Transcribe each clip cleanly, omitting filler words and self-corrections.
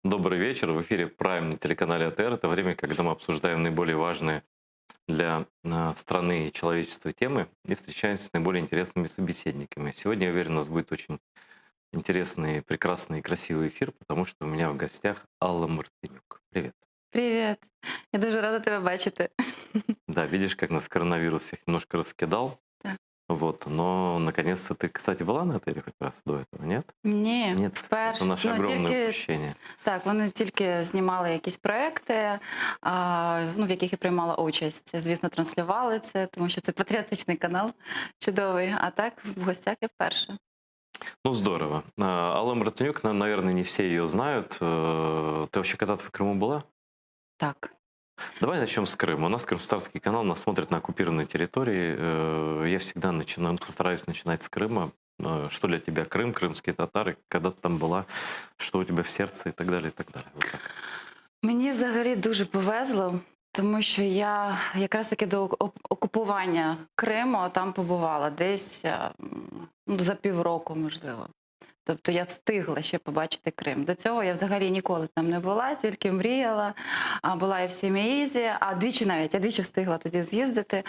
Добрый вечер. В эфире Прайм на телеканале АТР. Это время, когда мы обсуждаем наиболее важные для страны и человечества темы и встречаемся с наиболее интересными собеседниками. Сегодня, я уверен, у нас будет очень интересный, прекрасный и красивый эфир, потому что у меня в гостях Алла Мартынюк. Привет. Привіт. Я дуже рада тебе бачити. Да, видишь, как нас коронавирус всех немножко раскидал. Так. Вот, но наконец-то ты, кстати, была на АТР хоть раз до этого, нет? Ні, Нет, это вперше. наше огромное Тільки упущение. так, вони тільки знімали якісь проекти, в яких я приймала участь. Звісно, транслювали це, тому що це патріотичний канал чудовий. А так в гостях я вперше. Ну, здорово. Алла Мартынюк, наверное, не все ее знают. Ты вообще когда-то в Крыму была? Так. Давай начнем с Крыма. У нас Крымстарский канал, нас смотрят на оккупированной территории. Я всегда начинаю, стараюсь начинать с Крыма. Что для тебя Крым, крымские татары, когда ты там была, что у тебя в сердце и так далее, и так далее. Вот так. Мені взагалі дуже повезло, тому що я якраз таки до окупування Криму там побувала десь за півроку, можливо. Тобто я встигла ще побачити Крим. До цього я взагалі ніколи там не була, тільки мріяла. Була і в Сімеїзі, я двічі встигла тоді з'їздити.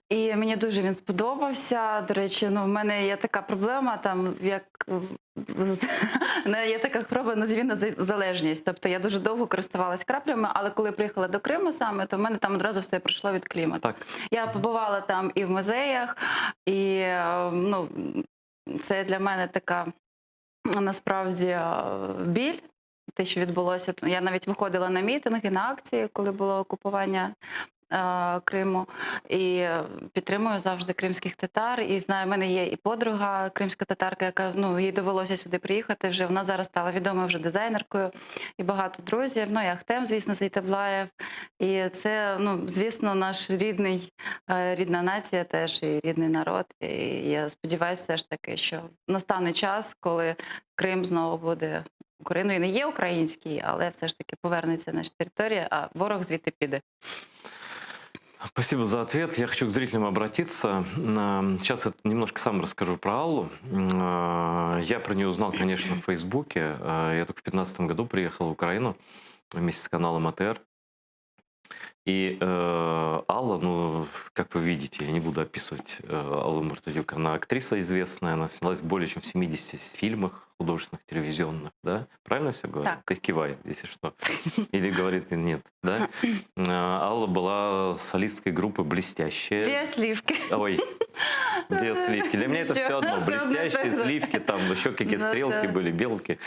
І мені дуже він сподобався. До речі, в мене є така проблема, є така хвороба залежність. Тобто я дуже довго користувалась краплями, але коли приїхала до Криму саме, то в мене там одразу все пройшло від клімату. Так. Я побувала там і в музеях, і це для мене така насправді біль, те, що відбулося. Я навіть виходила на мітинги, на акції, коли було окупування Криму, і підтримую завжди кримських татар. І знаю, в мене є і подруга кримська татарка, яка їй довелося сюди приїхати вже. Вона зараз стала відомою вже дизайнеркою, і багато друзів. І Ахтем, звісно, Зейтаблаєв. І це, звісно, наш рідна нація теж, і рідний народ. І я сподіваюся все ж таки, що настане час, коли Крим знову буде Україною. Не є український, але все ж таки повернеться наша територія, а ворог звідти піде. Спасибо за ответ. Я хочу к зрителям обратиться. Сейчас я немножко сам расскажу про Аллу. Я про нее узнал, конечно, в Фейсбуке. Я только в 2015 году приехал в Украину вместе с каналом АТР. И Алла, как вы видите, я не буду описывать Аллу Мартынюк, она актриса известная, она снялась в более чем 70 фильмах художественных, телевизионных, да? Правильно все говорю? Так. Ты кивай, если что. Или говорит нет, да? Алла была солисткой группы «Блестящие». Две сливки. Ой, две сливки. Для меня это все одно. Блестящие, сливки, там еще какие-то стрелки были, белки.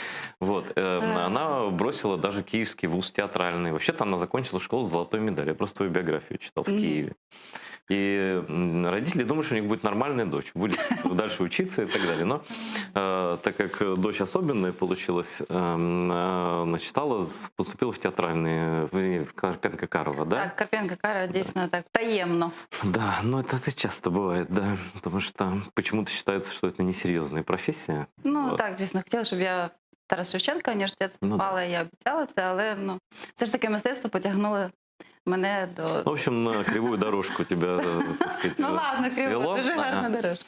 Вот. Она бросила даже Киевский вуз театральный. Вообще-то она закончила школу с золотой медалью. Я просто твою биографию читал в Киеве. И родители думают, что у них будет нормальная дочь, будет дальше учиться и так далее. Но так как дочь особенная получилась, поступила в театральный, в Карпенко-Карова, да? Так, Карпенко-Карова, дійсно так, таємно. Да, но это часто бывает, да, потому что почему-то считается, что это несерьезная профессия. Так, звісно, хотіла, щоб я Тарас Шевченка університет вступала, я обіцяла це, але все ж таки мистецтво потягнуло мене до... В общем, на кривую дорожку тебя, так сказать, ладно, свело. дуже гарна дорожка.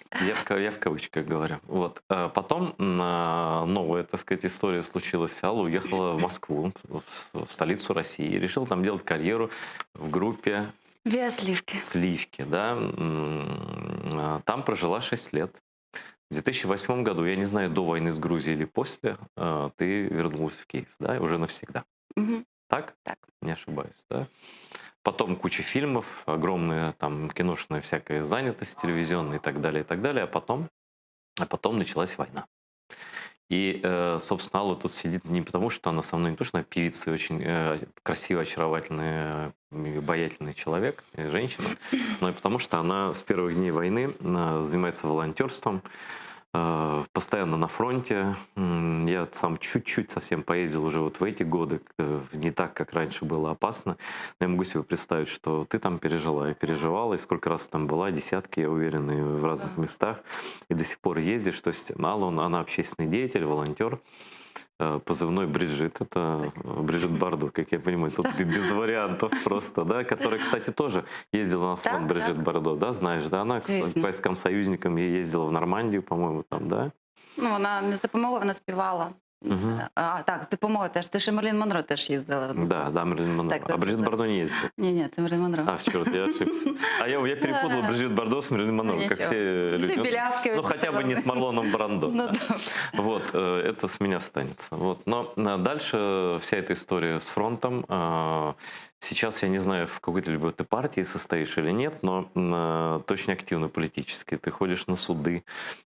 Я в кавычках говорю. Вот. Потом новая, так сказать, история случилась. Алла уехала в Москву, в столицу России, и решила там делать карьеру в группе Две сливки. «Сливки», да. Там прожила 6 лет. В 2008 году, я не знаю, до войны с Грузией или после, ты вернулась в Киев, да, уже навсегда. Угу. Так? Так. Не ошибаюсь, да? Потом куча фильмов, огромная там киношная всякая занятость, телевизионная и так далее, и так далее. А потом началась война. И, собственно, Алла тут сидит не потому, что она со мной, не то, что она певица, очень красивая, очаровательная, обаятельный человек, женщина, но и потому, что она с первых дней войны занимается волонтерством, постоянно на фронте. Я сам чуть-чуть совсем поездил уже вот в эти годы, не так, как раньше было опасно. Но я могу себе представить, что ты там пережила и переживала, и сколько раз там была, десятки, я уверен, и в разных местах, и до сих пор ездишь. То есть Алла, она общественный деятель, волонтер. позывной Бриджит. Это Бриджит Бардо, как я понимаю. Тут без вариантов просто, да? Которая, кстати, тоже ездила на фронт, Так, Бриджит так. Бардо, да? Знаешь, да? Она к Звісно. войскам-союзникам ездила в Нормандию, по-моему, там, да? Ну, вона не з допомогою, вона співала. Мгм. А, так, з допомогою теж. Це ще Мерлін Монро теж їздила. Да, Мерлин Монро. Так, А Бриджит да. Бардо не ездила. Ні, це Мерлін Монро. Ах, черт, я ошибся. А я перепутал Да. Бриджит Бардо с Мерлин Монро, как Ничего. все Все люди. белявки. Ну, хотя бы не с Марлоном Брандо. Ну, да. да. Вот, это с меня останется. Вот. Но дальше вся эта история с фронтом. Сейчас я не знаю, в какой-то либо ты партии состоишь или нет, но ты очень активно политически. Ты ходишь на суды,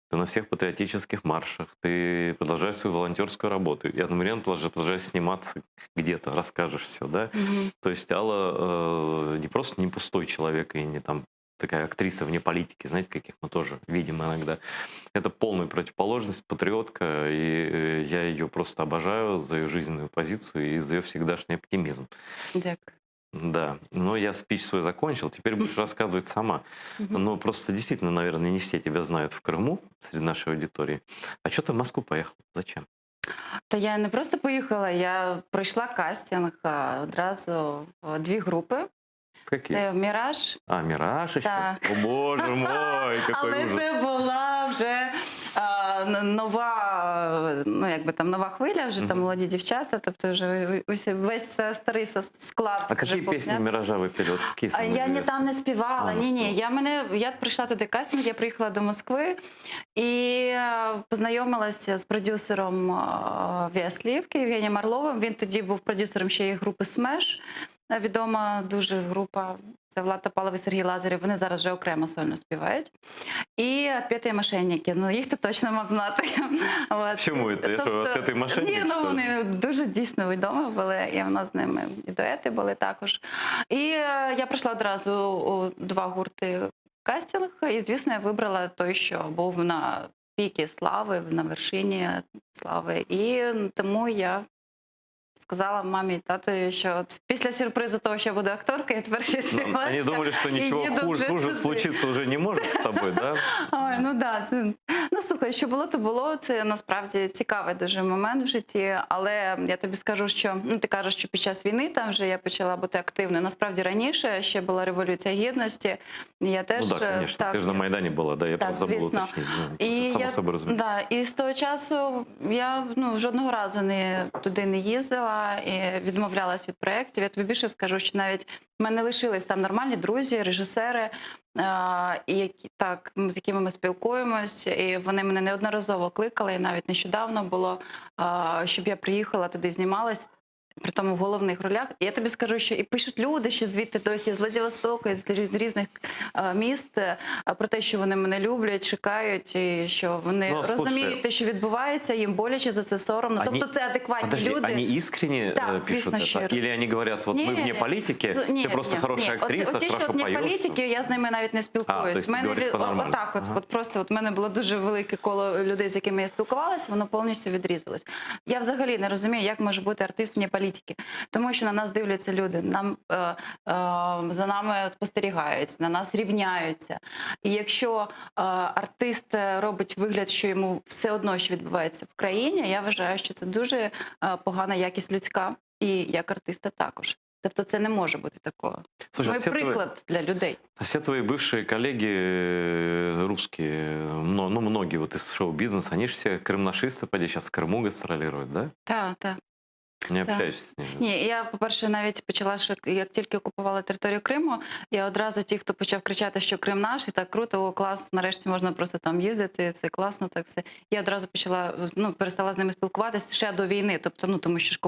ты на всех патриотических маршах, ты продолжаешь свою волонтерскую работу и одновременно продолжаешь сниматься где-то, расскажешь все, да? Мгм. То есть Алла не просто не пустой человек и не там такая актриса вне политики, знаете, каких мы тоже видим иногда. Это полная противоположность, патриотка, и я ее просто обожаю за ее жизненную позицию и за ее всегдашний оптимизм. Дякую. Да, но я спич свой закончил, теперь будешь рассказывать сама. Мгм. Ну, просто действительно, наверное, не все тебя знают в Крыму, среди нашей аудитории. А что ты в Москву поехал? Зачем? Та я не просто поїхала, я пройшла кастинг одразу в 2 групи. Какие? Це «Міраж». А, «Мираж» еще? Да. О, боже мой, какой Але ужас. це була вже нова, ну якби там нова хвиля, вже там Мгм. молоді дівчата, тобто вже весь старий склад. А вже какие був песни знятий. «Миража» вы пели? Вот какие А самые я не известные? там не співала. А, не Ні. співала. Я прийшла туди кастинг, я приїхала до Москви і познайомилася з продюсером Віаслівки Євгенієм Орловим. Він тоді був продюсером ще й групи «Смеш». Відома дуже група. Це Влад Топалов і Сергій Лазарєв. Вони зараз вже окремо сольно співають. І «Отпетые мошенники». Ну, їх ти точно мав знати. От. Чому це? Я що, «Отпетые мошенники», Ні, ну що ли? вони дуже дійсно відомі були, і в нас з ними і дуети були також. І я прийшла одразу у 2 гурти кастинг, і, звісно, я вибрала той, що був на пікі слави, на вершині слави. І тому я сказала мамі і татові, що от після сюрпризу того, що я буду акторкою, я тепер ще Ну, співачка. Они думали, что ничего їду вже хуже сюди. случиться уже не может с тобой, да? Ой, ну да, це ну слухай, що було, то було. Це насправді цікавий дуже момент в житті. Але я тобі скажу, що ну ти кажеш, що під час війни там вже я почала бути активною. Насправді раніше ще була революція гідності. Я теж Ну да, конечно. так, Ты же на Майдане была, да? Я Так, просто забыл звісно. уточнить. Ну, І это само я, собой разумеется. да, і з того часу я жодного разу туди не їздила і відмовлялась від проєктів. Я тобі більше скажу, що навіть в мене лишились там нормальні друзі, режисери, з якими ми спілкуємось, і вони мене неодноразово кликали, і навіть нещодавно було, щоб я приїхала туди, знімалась. При тому в головних ролях. І я тобі скажу, що і пишуть люди ще звідти досі, з Владивостока, з різних міст, про те, що вони мене люблять, чекають, і що вони Ну, слушай, розуміють те, що відбувається, їм боляче за це соромно. Они- Тобто це адекватні Подожди, люди. они искренне Да, пишут звісно, это? щиро. Или они говорят, вот мы вне политики, ты просто хорошая актриса, Оті, що хорошо вне поешь? політики, я з ними навіть не А, спілкуюсь. то есть В ти мене говориш по-нормальному. отак, Ага. от просто от в мене було дуже велике коло людей, з якими я спілкувалася, воно повністю відрізалось. Я взагалі не розумію, як може бути артист вне політики. Тому що на нас дивляться люди, за нами спостерігають, на нас рівняються. І якщо артист робить вигляд, що йому все одно, що відбувається в країні, я вважаю, що це дуже погана якість людська, і як артиста також. Тобто це не може бути такого. Слушай, Ну і все приклад для людей. все твои бывшие коллеги русские, ну, многие вот из шоу-бизнеса, они же все крымнашисты, поди, сейчас в Крыму гастролируют, да? Так. Не Так. общаешься с ними? Ні, я, по-перше, навіть почала, що як тільки окупували територію Криму, я одразу ті, хто почав кричати, що Крим наш, і так круто, о, клас, нарешті можна просто там їздити, це класно, так все. Я одразу почала, перестала з ними спілкуватися ще до війни, тобто, тому що ж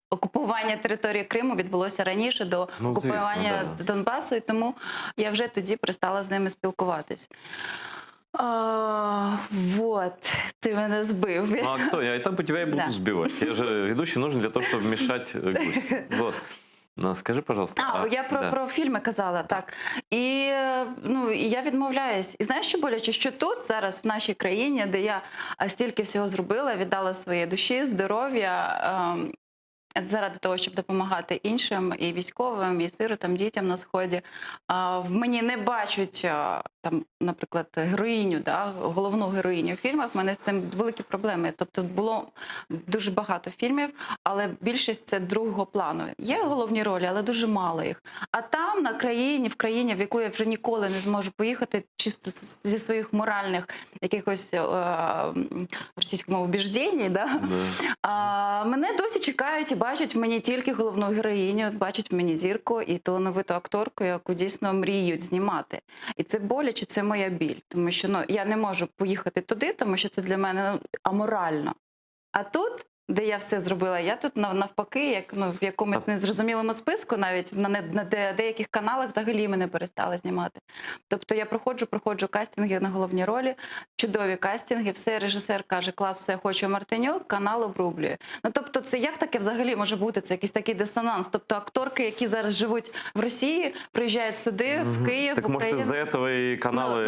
окупування території Криму відбулося раніше до Ну, окупування звісно, Донбасу, і тому я вже тоді перестала з ними спілкуватись. Вот, ти мене збив. Ну а кто? Я и так по тебя и буду Да. сбивать. Я же ведущий нужен для того, чтобы вмешать гостю. Вот. Ну, скажи, пожалуйста. Я да. про фільми казала, так. І я відмовляюсь. І знаєш, що боляче? Що тут зараз, в нашій країні, де я стільки всього зробила, віддала своєї душі, здоров'я, заради того, щоб допомагати іншим, і військовим, і сиротам, дітям на Сході. В мені не бачать, там, наприклад, героїню, да, головну героїню в фільмах. В мене з цим великі проблеми. Тобто було дуже багато фільмів, але більшість це другого плану. Є головні ролі, але дуже мало їх. А там, в країні, в яку я вже ніколи не зможу поїхати, чисто зі своїх моральних якихось російському убіждень, да? Мене досі чекають і бачать в мені тільки головну героїню, бачать в мені зірку і талановиту акторку, яку дійсно мріють знімати. І це боляче, це моя біль. Тому що я не можу поїхати туди, тому що це для мене аморально. А тут, де я все зробила, я тут навпаки, як в якомусь незрозумілому списку, навіть на деяких каналах взагалі мене перестали знімати. Тобто я проходжу кастинги на головні ролі, чудові кастинги, все, режисер каже, клас, все, хочу Мартинюк, канал обрублює. Тобто це як таке взагалі може бути? Це якийсь такий дисонанс. Тобто акторки, які зараз живуть в Росії, приїжджають сюди, в Київ, в Так может Україну. из-за этого и каналы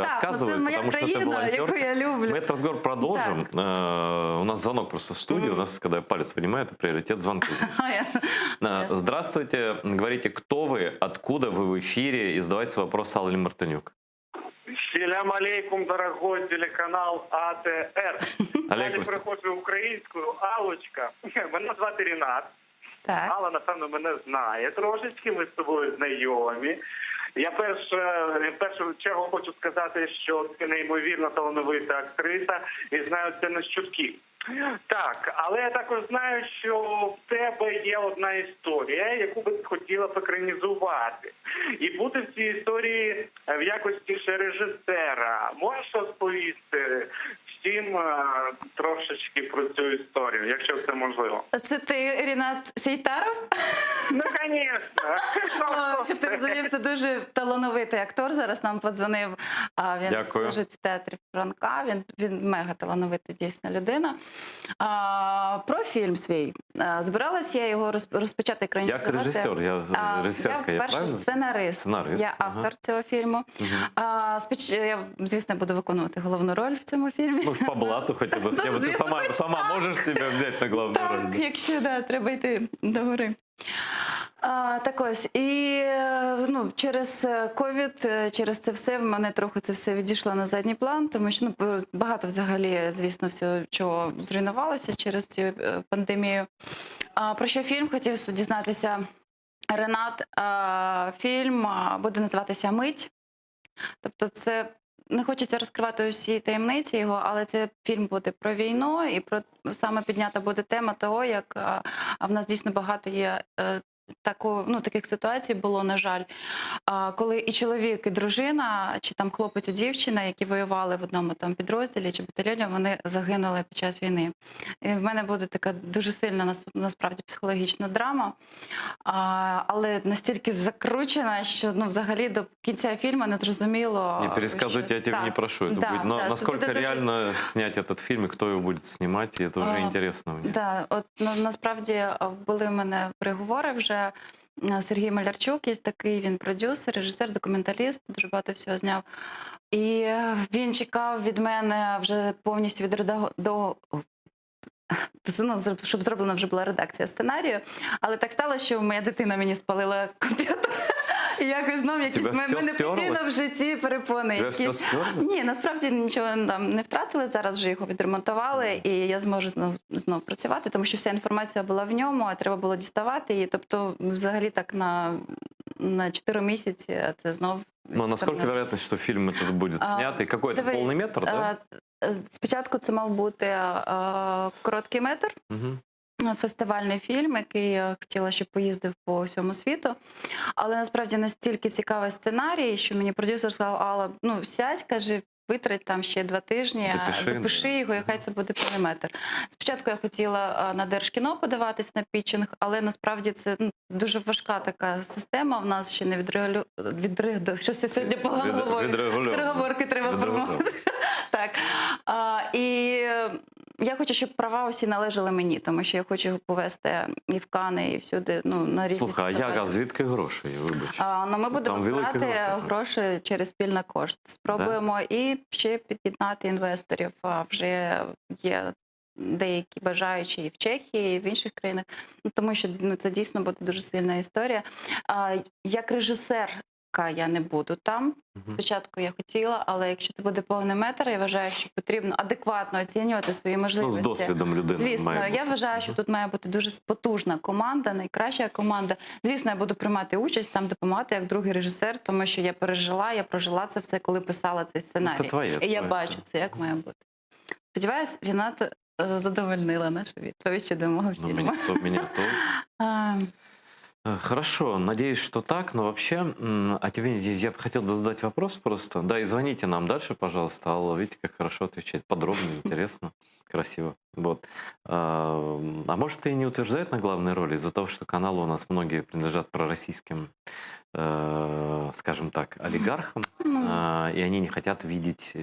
отказывают, моя потому что ты країна, волонтер. яку я люблю. Мы этот разговор продолжим. У нас звонок просто в студию. У нас, когда я палец поднимаю, это приоритет звонка. Здравствуйте. Говорите, кто вы, откуда вы в эфире, и задавайте свой вопрос Алле Мартынюк. Селям алейкум, дорогой телеканал АТР. Далі приходжу українською. Аллочка, мене звати Рінат. Так. Алла, напевно, мене знає трошечки, ми з тобою знайомі. Я в першу чергу хочу сказати, що ти неймовірно талановита актриса і знаю це не з чутків. Так, але я також знаю, що в тебе є одна історія, яку би ти хотіла б екранізувати. І бути в цій історії в якості ще режисера. Можеш розповісти всім трошечки про цю історію, якщо це можливо? Це ти, Рінат Сейтаров? Ну, звісно. Щоб ти розумів, це дуже талановитий актор. Зараз нам подзвонив. Він служить в театрі Франка. Він мега талановита дійсно людина. Про фільм свій. Збиралася я його розпочати екранізувати. Як режисер, режисерка, я перший сценарист. Я автор цього фільму. Я, звісно, буду виконувати головну роль в цьому фільмі. Ну, по блату хоча б. Ти сама можеш себе взяти на головну роль? Так, якщо треба йти до гори. Так ось, і через ковід, через це все, в мене трохи це все відійшло на задній план, тому що багато взагалі, звісно, всього, чого зруйнувалося через цю пандемію. Про що фільм хотів дізнатися Ренат? Фільм буде називатися «Мить». Тобто це, не хочеться розкривати усі таємниці його, але це фільм буде про війну і про саме піднята буде тема того, як в нас дійсно багато є таких ситуацій було, на жаль, коли і чоловік, і дружина, чи там хлопець і дівчина, які воювали в одному там підрозділі чи батальйоні, вони загинули під час війни. І в мене буде така дуже сильна, насправді, психологічна драма, але настільки закручена, що взагалі до кінця фільму не зрозуміло. Не пересказывайте, я тебя не прошу. Это будет. Но насколько реально снять этот фильм, и кто его будет снимать, это уже интересно мне. Да, от насправді були в мене переговори вже. Сергій Малярчук є такий, він продюсер, режисер, документаліст, дуже багато всього зняв. І він чекав від мене вже повністю щоб зроблена вже була редакція сценарію. Але так сталося, що моя дитина мені спалила комп'ютер. І якось знов якісь мене постійно в житті перепони. Ні, насправді нічого там не втратили, зараз вже його відремонтували, і я зможу знов працювати, тому що вся інформація була в ньому, а треба було діставати її. Тобто, взагалі так на 4 місяці це знов... Ну, наскільки вероятність, що фільм тут буде знятий? Какой-то повний метр, так? Спочатку це мав бути короткий метр. Фестивальний фільм, який я хотіла, щоб поїздив по всьому світу. Але насправді настільки цікавий сценарій, що мені продюсер сказав: Алла, сядь, каже, витрать там ще 2 тижні, допиши його, і хай це буде повний метр. Спочатку я хотіла на Держкіно подаватись на пітчинг, але насправді це дуже важка така система. В нас ще не щось я сьогодні погано говорю. Скороговорки треба промовити. Так. І я хочу, щоб права усі належали мені, тому що я хочу його повести і в Кани, і всюди, на різні фестивалі. Слухай, а звідки гроші, вибач? Ми будемо збирати гроші через спільний кошт. Спробуємо і ще під'єднати інвесторів. Вже є деякі бажаючі і в Чехії, і в інших країнах, ну, тому що це дійсно буде дуже сильна історія. Як режисерка я не буду там. Спочатку я хотіла, але якщо це буде повний метр, я вважаю, що потрібно адекватно оцінювати свої Ну, можливості. з досвідом людини Звісно, має я бути. вважаю, що тут має бути дуже потужна команда, найкраща команда. Звісно, я буду приймати участь, там допомагати як другий режисер, тому що я прожила це все, коли писала цей сценарій. Це твоє. І я бачу це, як має бути. Сподіваюсь, Ріната задовольнила нашу відповідь щодо мого Ну, фільму. меня тоже. А, Хорошо, надеюсь, что так, но вообще, а тебе я бы хотел задать вопрос просто. Да, и звоните нам дальше, пожалуйста, Алла, видите, как хорошо отвечает, подробно, интересно, красиво. Вот. А может и не утверждает на главной роли из-за того, что каналы у нас многие принадлежат пророссийским, скажем так, олигархам, и они не хотят видеть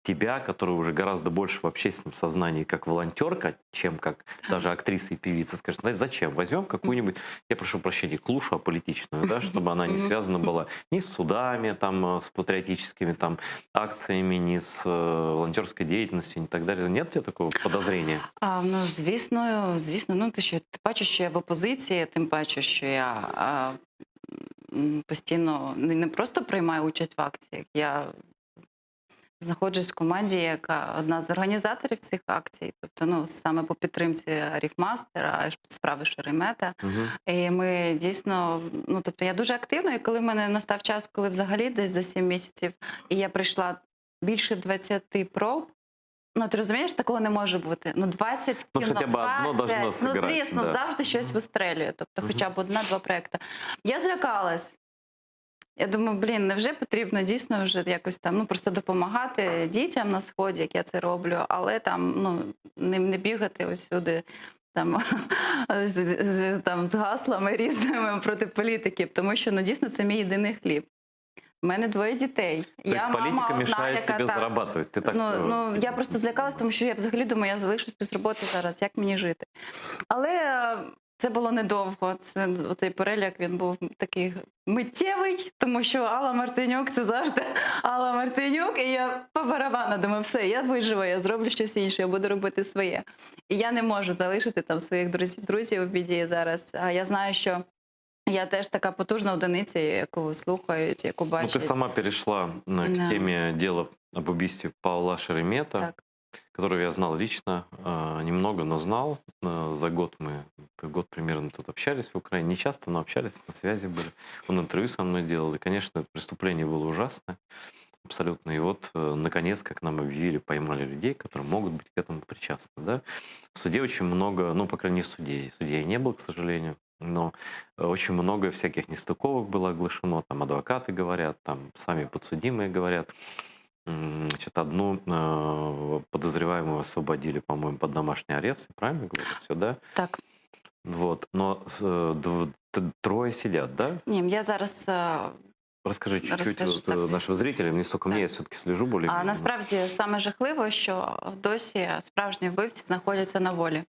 тебя, которая уже гораздо больше в общественном сознании как волонтерка, чем как даже актриса и певица, скажет, знаете, зачем? Возьмем какую-нибудь, я прошу прощения, клушу аполитичную, да, чтобы она не связана была ни с судами, там, с патриотическими там, акциями, ни с волонтерской деятельностью и так далее. Нет у тебя такого подозрения? Ну, звісно, ну ти бачиш, що я в опозиції, тим паче, що я постійно не просто приймаю участь в акціях, я знаходжусь в команді, яка одна з організаторів цих акцій, тобто, ну, саме по підтримці Ріфмастера, справи Шеремета. І ми дійсно, ну, тобто я дуже активна, і коли в мене настав час, коли взагалі десь за 7 місяців, і я прийшла більше 20 проб, ну, ти розумієш, такого не може бути. Ну, 20 Ну, кіно, хоча б одно должно ну, сыграть, звісно, да. завжди щось вистрелює, тобто хоча б одна-два проекти. Я злякалась. Я думаю, невже потрібно дійсно вже якось там, ну, просто допомагати дітям на Сході, як я це роблю, але там, ну, не бігати ось сюди там, з гаслами різними проти політиків, тому що, ну, дійсно, це мій єдиний хліб. У мене 2 дітей. То есть политика мешает тебе так, зарабатывать? Ты так, ну, я просто злякалась, тому що я взагалі думаю, я залишусь без роботи зараз, як мені жити. Але це було недовго. Оцей переляк, він був такий миттєвий, тому що Алла Мартинюк – це завжди Алла Мартинюк. І я по барабану думаю, все, я виживу, я зроблю щось інше, я буду робити своє. І я не можу залишити там своїх друзів у біді зараз. А я знаю, що я теж така потужна одиниця, яку слухають, яку ну, бачать. ты сама перешла к теме дела об убийстве Павла Шеремета, Так. которого я знал лично, немного, но знал. За год год примерно тут общались в Украине. Не часто, но общались, на связи были. Он интервью со мной делал. И, конечно, это преступление было ужасное. Абсолютно. И вот, наконец, как нам объявили, поймали людей, которые могут быть к этому причастны. Да? В суде очень много, ну, по крайней мере, судей. Судей не было, к сожалению. Но очень много всяких нестыковок было оглашено. Там адвокаты говорят, там сами подсудимые говорят. Значит, одну подозреваемую освободили, по-моему, под домашний арест. Правильно говорю? Все, да? Так. Вот. Но 3 сидят, да? Ні, я зараз... Расскажи чуть-чуть Розкажу, вот, так, нашим зрителям, не столько мне, я все-таки слежу более. А насправді саме жахливо, що досі справжні вбивці знаходяться на волі.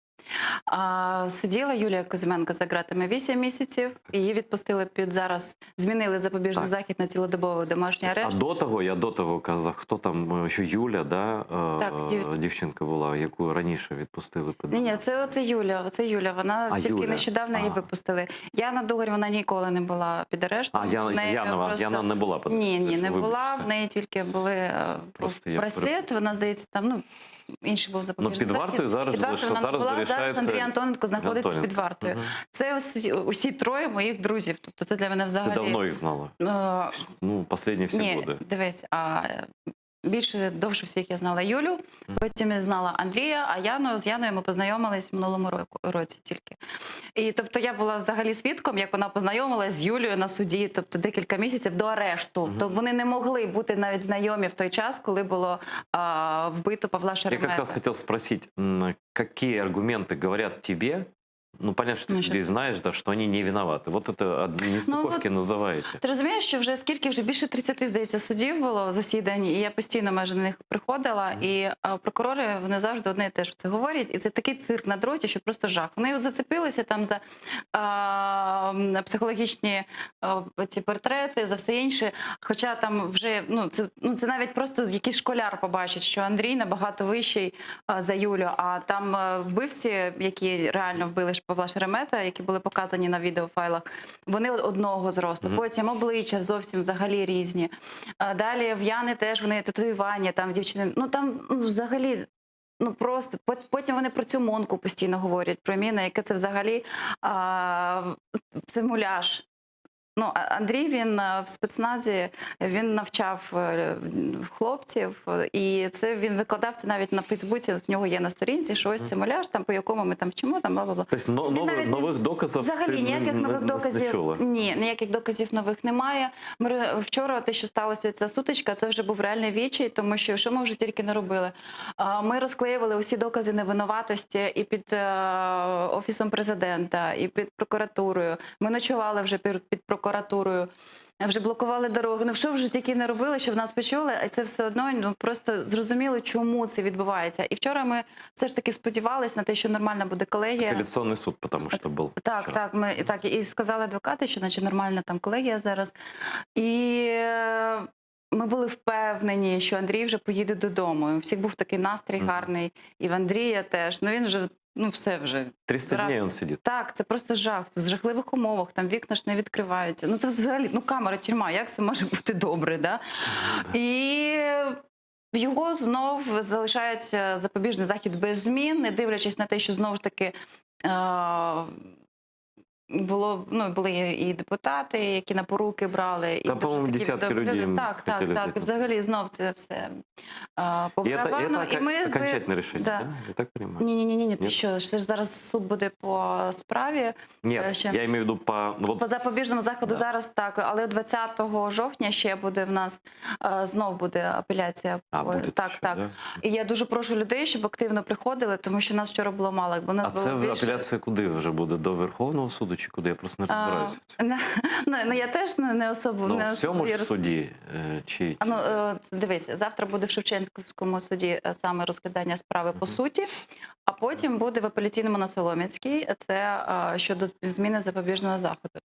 Сиділа Юлія Кузьменко за ґратами 8 місяців, її відпустили зараз, змінили запобіжний захід на цілодобовий домашній арешт. А до того казав, хто там, ще Юля, да? Так, Дівчинка була, яку раніше відпустили. Ні, це Юля, вона тільки Юля. нещодавно її випустили. Яна Дугарь, вона ніколи не була під арештом. Яна не була під арештом. Ні, не була, в неї тільки були браслет, вона, здається, там, ну, інший був запобіжний захід. Під вартою зараз Зараз Андрій Антоненко знаходиться під вартою. Це усі 3 моїх друзів. Тобто це для мене взагалі... Ти давно їх знала? Ну, останні всі роки. Ні, дивись, довше всіх я знала Юлю, потім я знала Андрія, а з Яною ми познайомились в минулому році тільки. І тобто я була взагалі свідком, як вона познайомилась з Юлією на суді, тобто декілька місяців до арешту. Тобто вони не могли бути навіть знайомі в той час, коли було вбито Павла Шеремета. Я как раз хотел спросить, какие аргументы говорят тебе, Ну, понятно, что ты Значит. людей знаешь, да, что они не виноваты. Вот это нестыковки называете. Ти розумієш, що вже скільки вже більше 30, здається, судів було засідань, і я постійно майже на них приходила, і прокурори вони завжди одне і те ж це говорять, і це такий цирк на дроті, що просто жах. Вони зацепилися там за психологічні ці портрети, за все інше. Хоча там вже це навіть просто якийсь школяр побачить, що Андрій набагато вищий за Юлю, а там вбивці, які реально вбили Павла Шеремета, які були показані на відеофайлах, вони одного зросту. Потім обличчя зовсім взагалі різні. Далі в Яни теж вони татуювання, там дівчини. Ну там взагалі. Ну просто потім вони про цю Монку постійно говорять, про Міна, яке це взагалі це муляж. Ну, Андрій, він в спецназі, він навчав хлопців, і це він викладав це навіть на Фейсбуці, у нього є на сторінці, що ось це муляж, там, по якому ми там вчимо, там, бла-бла-бла. Тобто нових доказів взагалі ніяких нових доказів, ні, ніяких доказів нових немає. Вчора те, що сталося, ця сутичка, це вже був реальний відчай, тому що ми вже тільки не робили. Ми розклеювали усі докази невинуватості і під Офісом президента, і під прокуратурою. Ми ночували вже під прокуратурою, вже блокували дороги. Ну, що вже тільки не робили, щоб нас почули, а це все одно просто зрозуміли, чому це відбувається. І вчора ми все ж таки сподівалися на те, що нормальна буде колегія. Апеляційний суд, тому що був. Так, ми так і сказали адвокати, що наче нормальна там колегія зараз. І ми були впевнені, що Андрій вже поїде додому. У всіх був такий настрій гарний, і в Андрія теж. Ну він вже все вже. 300 днів він сидить. Так, це просто жах. В жахливих умовах, там вікна ж не відкриваються. Ну це взагалі, камера, тюрма, як це може бути добре, да? І його знов залишається запобіжний захід без змін, не дивлячись на те, що знову ж таки були і депутати, які на поруки брали. Там, по-моєму, десятки людей. Так. І взагалі знов це все по барабану. І це окончательне рішення, так? Я так розумію? Ні, ти що, ж зараз суд буде по справі. Ні, я маю в виду по запобіжному заходу зараз так, але 20 жовтня ще буде в нас, знов буде апеляція. Так. І я дуже прошу людей, щоб активно приходили, тому що нас вчора було мало. А це апеляція куди вже буде? До Верховного суду чи куди? Я просто не розбираюся в цьому. Я теж не особо. В цьому ж суді? Дивись, завтра буде в Шевченківському суді саме розглядання справи по суті, а потім буде в апеляційному на Солом'янській, це щодо зміни запобіжного заходу.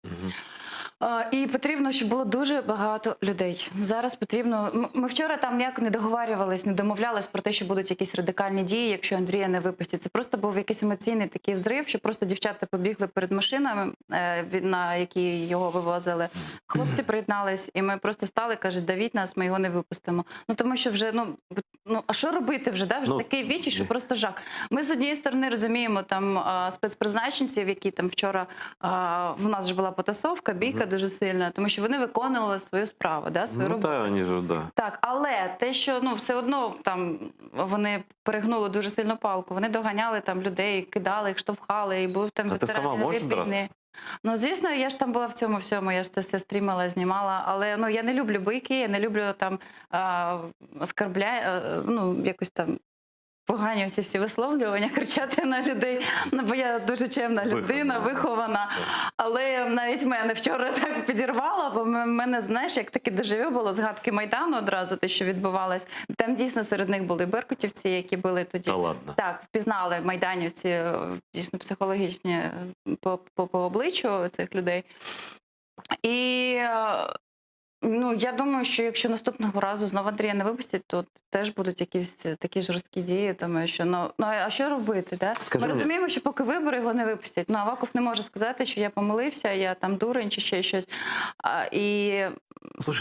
І потрібно, щоб було дуже багато людей. Зараз потрібно... Ми вчора там ніяк не договарювались, не домовлялись про те, що будуть якісь радикальні дії, якщо Андрія не випустять. Це просто був якийсь емоційний такий взрив, що просто дівчата побігли перед машинами, на які його вивозили. Хлопці приєднались, і ми просто встали, кажуть, давіть нас, ми його не випустимо. Тому що вже, а що робити вже, да? Вже такий відчай, що просто жах. Ми з однієї сторони розуміємо там спецпризначенців, які там вчора, в нас ж була потасовка, бійка дуже сильна, тому що вони виконували свою справу, свою роботу. Так, але те, що все одно там вони перегнули дуже сильно палку, вони доганяли там людей, кидали їх, штовхали, і був там ветеран війни. Звісно, я ж там була в цьому всьому, я ж це все стрімила, знімала, але я не люблю бійки, я не люблю там якось там погані ці всі висловлювання, кричати на людей, бо я дуже чемна людина, вихована. Але навіть мене вчора так підірвало, бо в мене, знаєш, як таке дежавю було, згадки Майдану одразу, те, що відбувалось. Там дійсно серед них були беркутівці, які були тоді. Та ладно. Так, впізнали майданівці, дійсно психологічні по обличчю цих людей. І я думаю, що якщо наступного разу знову Андрія не випустять, то теж будуть якісь такі жорсткі дії, тому що, а що робити, да? Ми розуміємо, що поки вибори його не випустять. Аваков не може сказати, що я помилився, я там дурень чи ще щось. І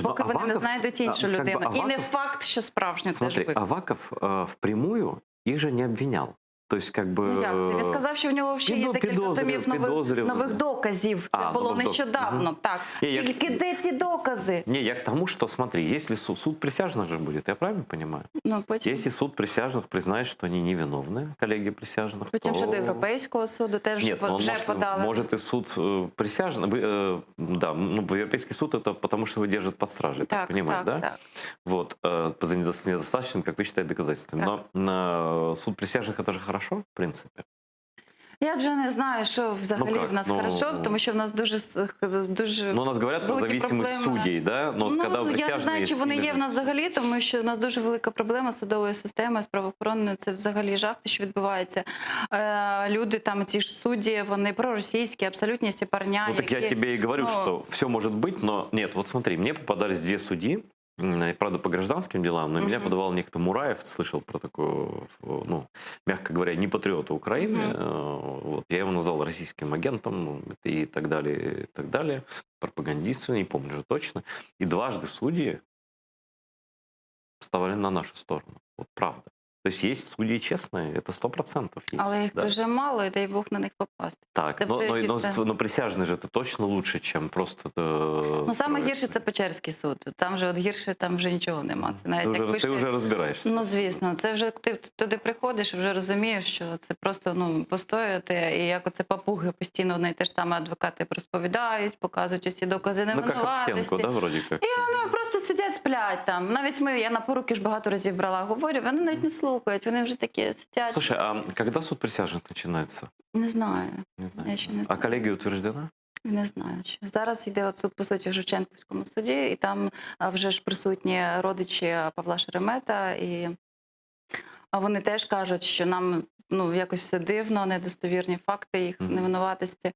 поки вони не знайдуть іншу людину. І не факт, що справжню теж випустять. Аваков впрямую їх же не обвиняв. Тобто, як це? Він сказав, що в нього ще є декілька томів нових доказів. Це було нещодавно. Так. Тільки де ці докази? Ні, я к тому, що, смотри, якщо суд присяжных же буде, я правильно розумію? Якщо суд присяжных признає, що вони невиновні, колеги присяжных, потім ще до Європейського суду теж вже подали. Може і суд присяжных, в Європейський суд це тому, що його держать під стражей, так розумію, да? Так. Вот, за недостаточным, как вы считаете, доказательствами. Но суд присяжных это же хорошо, в принципе. Я вже не знаю, що взагалі как? в нас хорошо, тому що в нас дуже Ну, у нас говорят про великі зависимость проблеми. судей, да? Но вот когда у Я не присяжных знаю, чи есть вони є именно- в нас взагалі, тому що у нас дуже велика проблема з судовою системою, з правоохоронною. Це взагалі жах, те, що відбувається. Люди, там ці ж судді, вони проросійські, абсолютні сепарня. Ну так я тебе и говорю, что все может быть, но нет, вот смотри, мне попадались две судьи, правда, по гражданским делам, но меня подавал некто Мураев, слышал про такого, ну, мягко говоря, не патриота Украины. Вот, я его назвал российским агентом и так далее, пропагандист, не помню же точно. И дважды судьи вставали на нашу сторону. Вот правда. То есть есть судьи честные, это 100% есть. Але їх да. дуже мало, і дай Бог на них попасти. Так, Тобто, но присяжный же это точно лучше, чем просто... Ну, саме гірше це Печерський суд. Там же от гірше, там вже нічого нема. Це навіть Ты уже разбираешься. Ну, звісно, це вже ти туди приходиш і вже розумієш, що це просто постояти, і як оце папуги постійно одне і те ж саме адвокати розповідають, показують усі докази Ну, как об невинуватості. стенку, да, вроде как? І вони просто сидять, сплять там. Навіть я на поруки ж багато разів брала, говорю, вони навіть не слухають, вони вже такі сидять. Слушай, а когда суд присяжных начинается? Не знаю, Не знаю. я ще не А знаю. коллегия утверждена? Не знаю. Ще. Зараз йде от суд, по суті, в Шевченківському суді, і там вже ж присутні родичі Павла Шеремета, і вони теж кажуть, що нам якось все дивно, недостовірні факти їх невинуватості.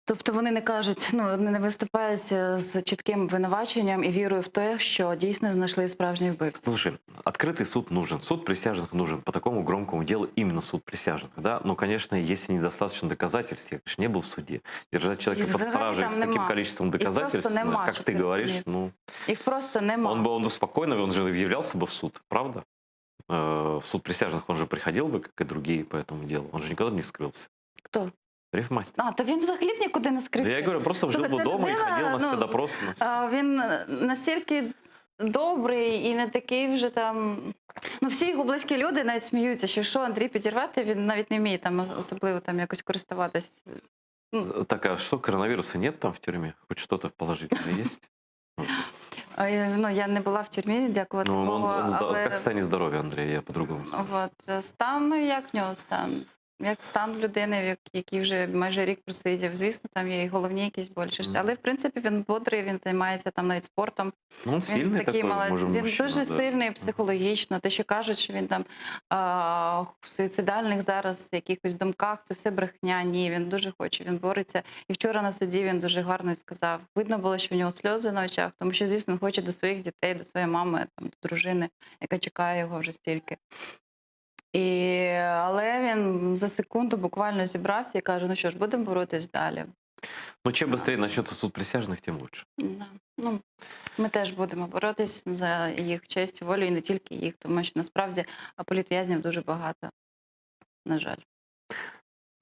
Тобто вони не кажуть, не виступають з чітким винуваченням і вірою в те, що дійсно знайшли справжніх вбивців. Слушай, открытый суд нужен, суд присяжных нужен. По такому громкому делу именно суд присяжных, да? Но, конечно, если недостаточно доказательств, я, конечно, не был в суде. Держать человека Их под взагалі стражей там с таким нема. количеством Их доказательств, просто нема, как щоб ты ти говоришь, розумів. ну... Їх просто нема. Он бы спокойно, он же являлся бы в суд, правда? В суд присяжных он же приходил бы, как и другие по этому делу. Он же никогда бы не скрылся. Хто? Рифмастер. Та він взагалі б нікуди не Да скрився. я говорю, просто жил Слухай, бы це дома и людина, ходил на все допросы. На все. Він настільки добрий і не такий вже там. Всі його близькі люди навіть сміються, що Андрій підірвати, він навіть не вміє там особливо там якось користуватись. Так, а что, коронавируса нет там в тюрьме? Хоть что-то положительное есть? Я не була в тюрмі, дякувати Ну, Богу. Але... Как станет здоровье, Андрей? Я по-другому спрашиваю. Стан, як в нього стан? Як стан людини, який вже майже рік просидів. Звісно, там є і головні якісь більшості. Але, в принципі, він бодрий, він займається там навіть спортом. Ну, он сильный такой, може, Він мужчина, дуже да. сильний психологічно. Те, що кажуть, що він там в суїцидальних зараз якихось думках, це все брехня. Ні, він дуже хоче, він бореться. І вчора на суді він дуже гарно сказав. Видно було, що в нього сльози на очах, тому що, звісно, він хоче до своїх дітей, до своєї мами, там, до дружини, яка чекає його вже стільки. Але він за секунду буквально зібрався і каже, ну що ж, будемо боротись далі. Ну, чем быстрее начнется суд присяжных, тем лучше. Да. Ми теж будемо боротись за їх честь, волю, і не тільки їх, тому що насправді політв'язнів дуже багато, на жаль.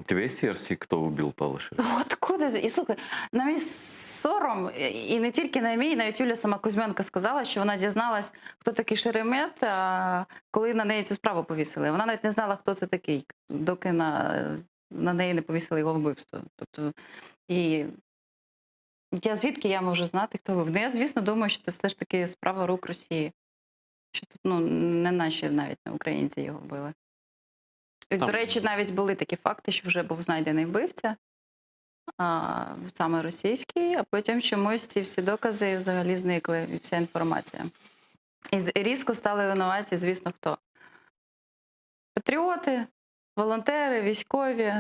У тебя есть версии, кто убил Павла Шеремета? Откуда? І слухай, на мій сором, і не тільки на мій, навіть Юлія сама Кузьменко сказала, що вона дізналась, хто такий Шеремет, коли на неї цю справу повісили. Вона навіть не знала, хто це такий, доки на неї не повісили його вбивство. Тобто, і звідки я можу знати, хто вбив? Я, звісно, думаю, що це все ж таки справа рук Росії. Що тут, не наші навіть не українці його вбили. До речі, навіть були такі факти, що вже був знайдений вбивця, саме російський, а потім чомусь ці всі докази взагалі зникли, і вся інформація. І різко стали винуваті, звісно, хто? Патріоти, волонтери, військові.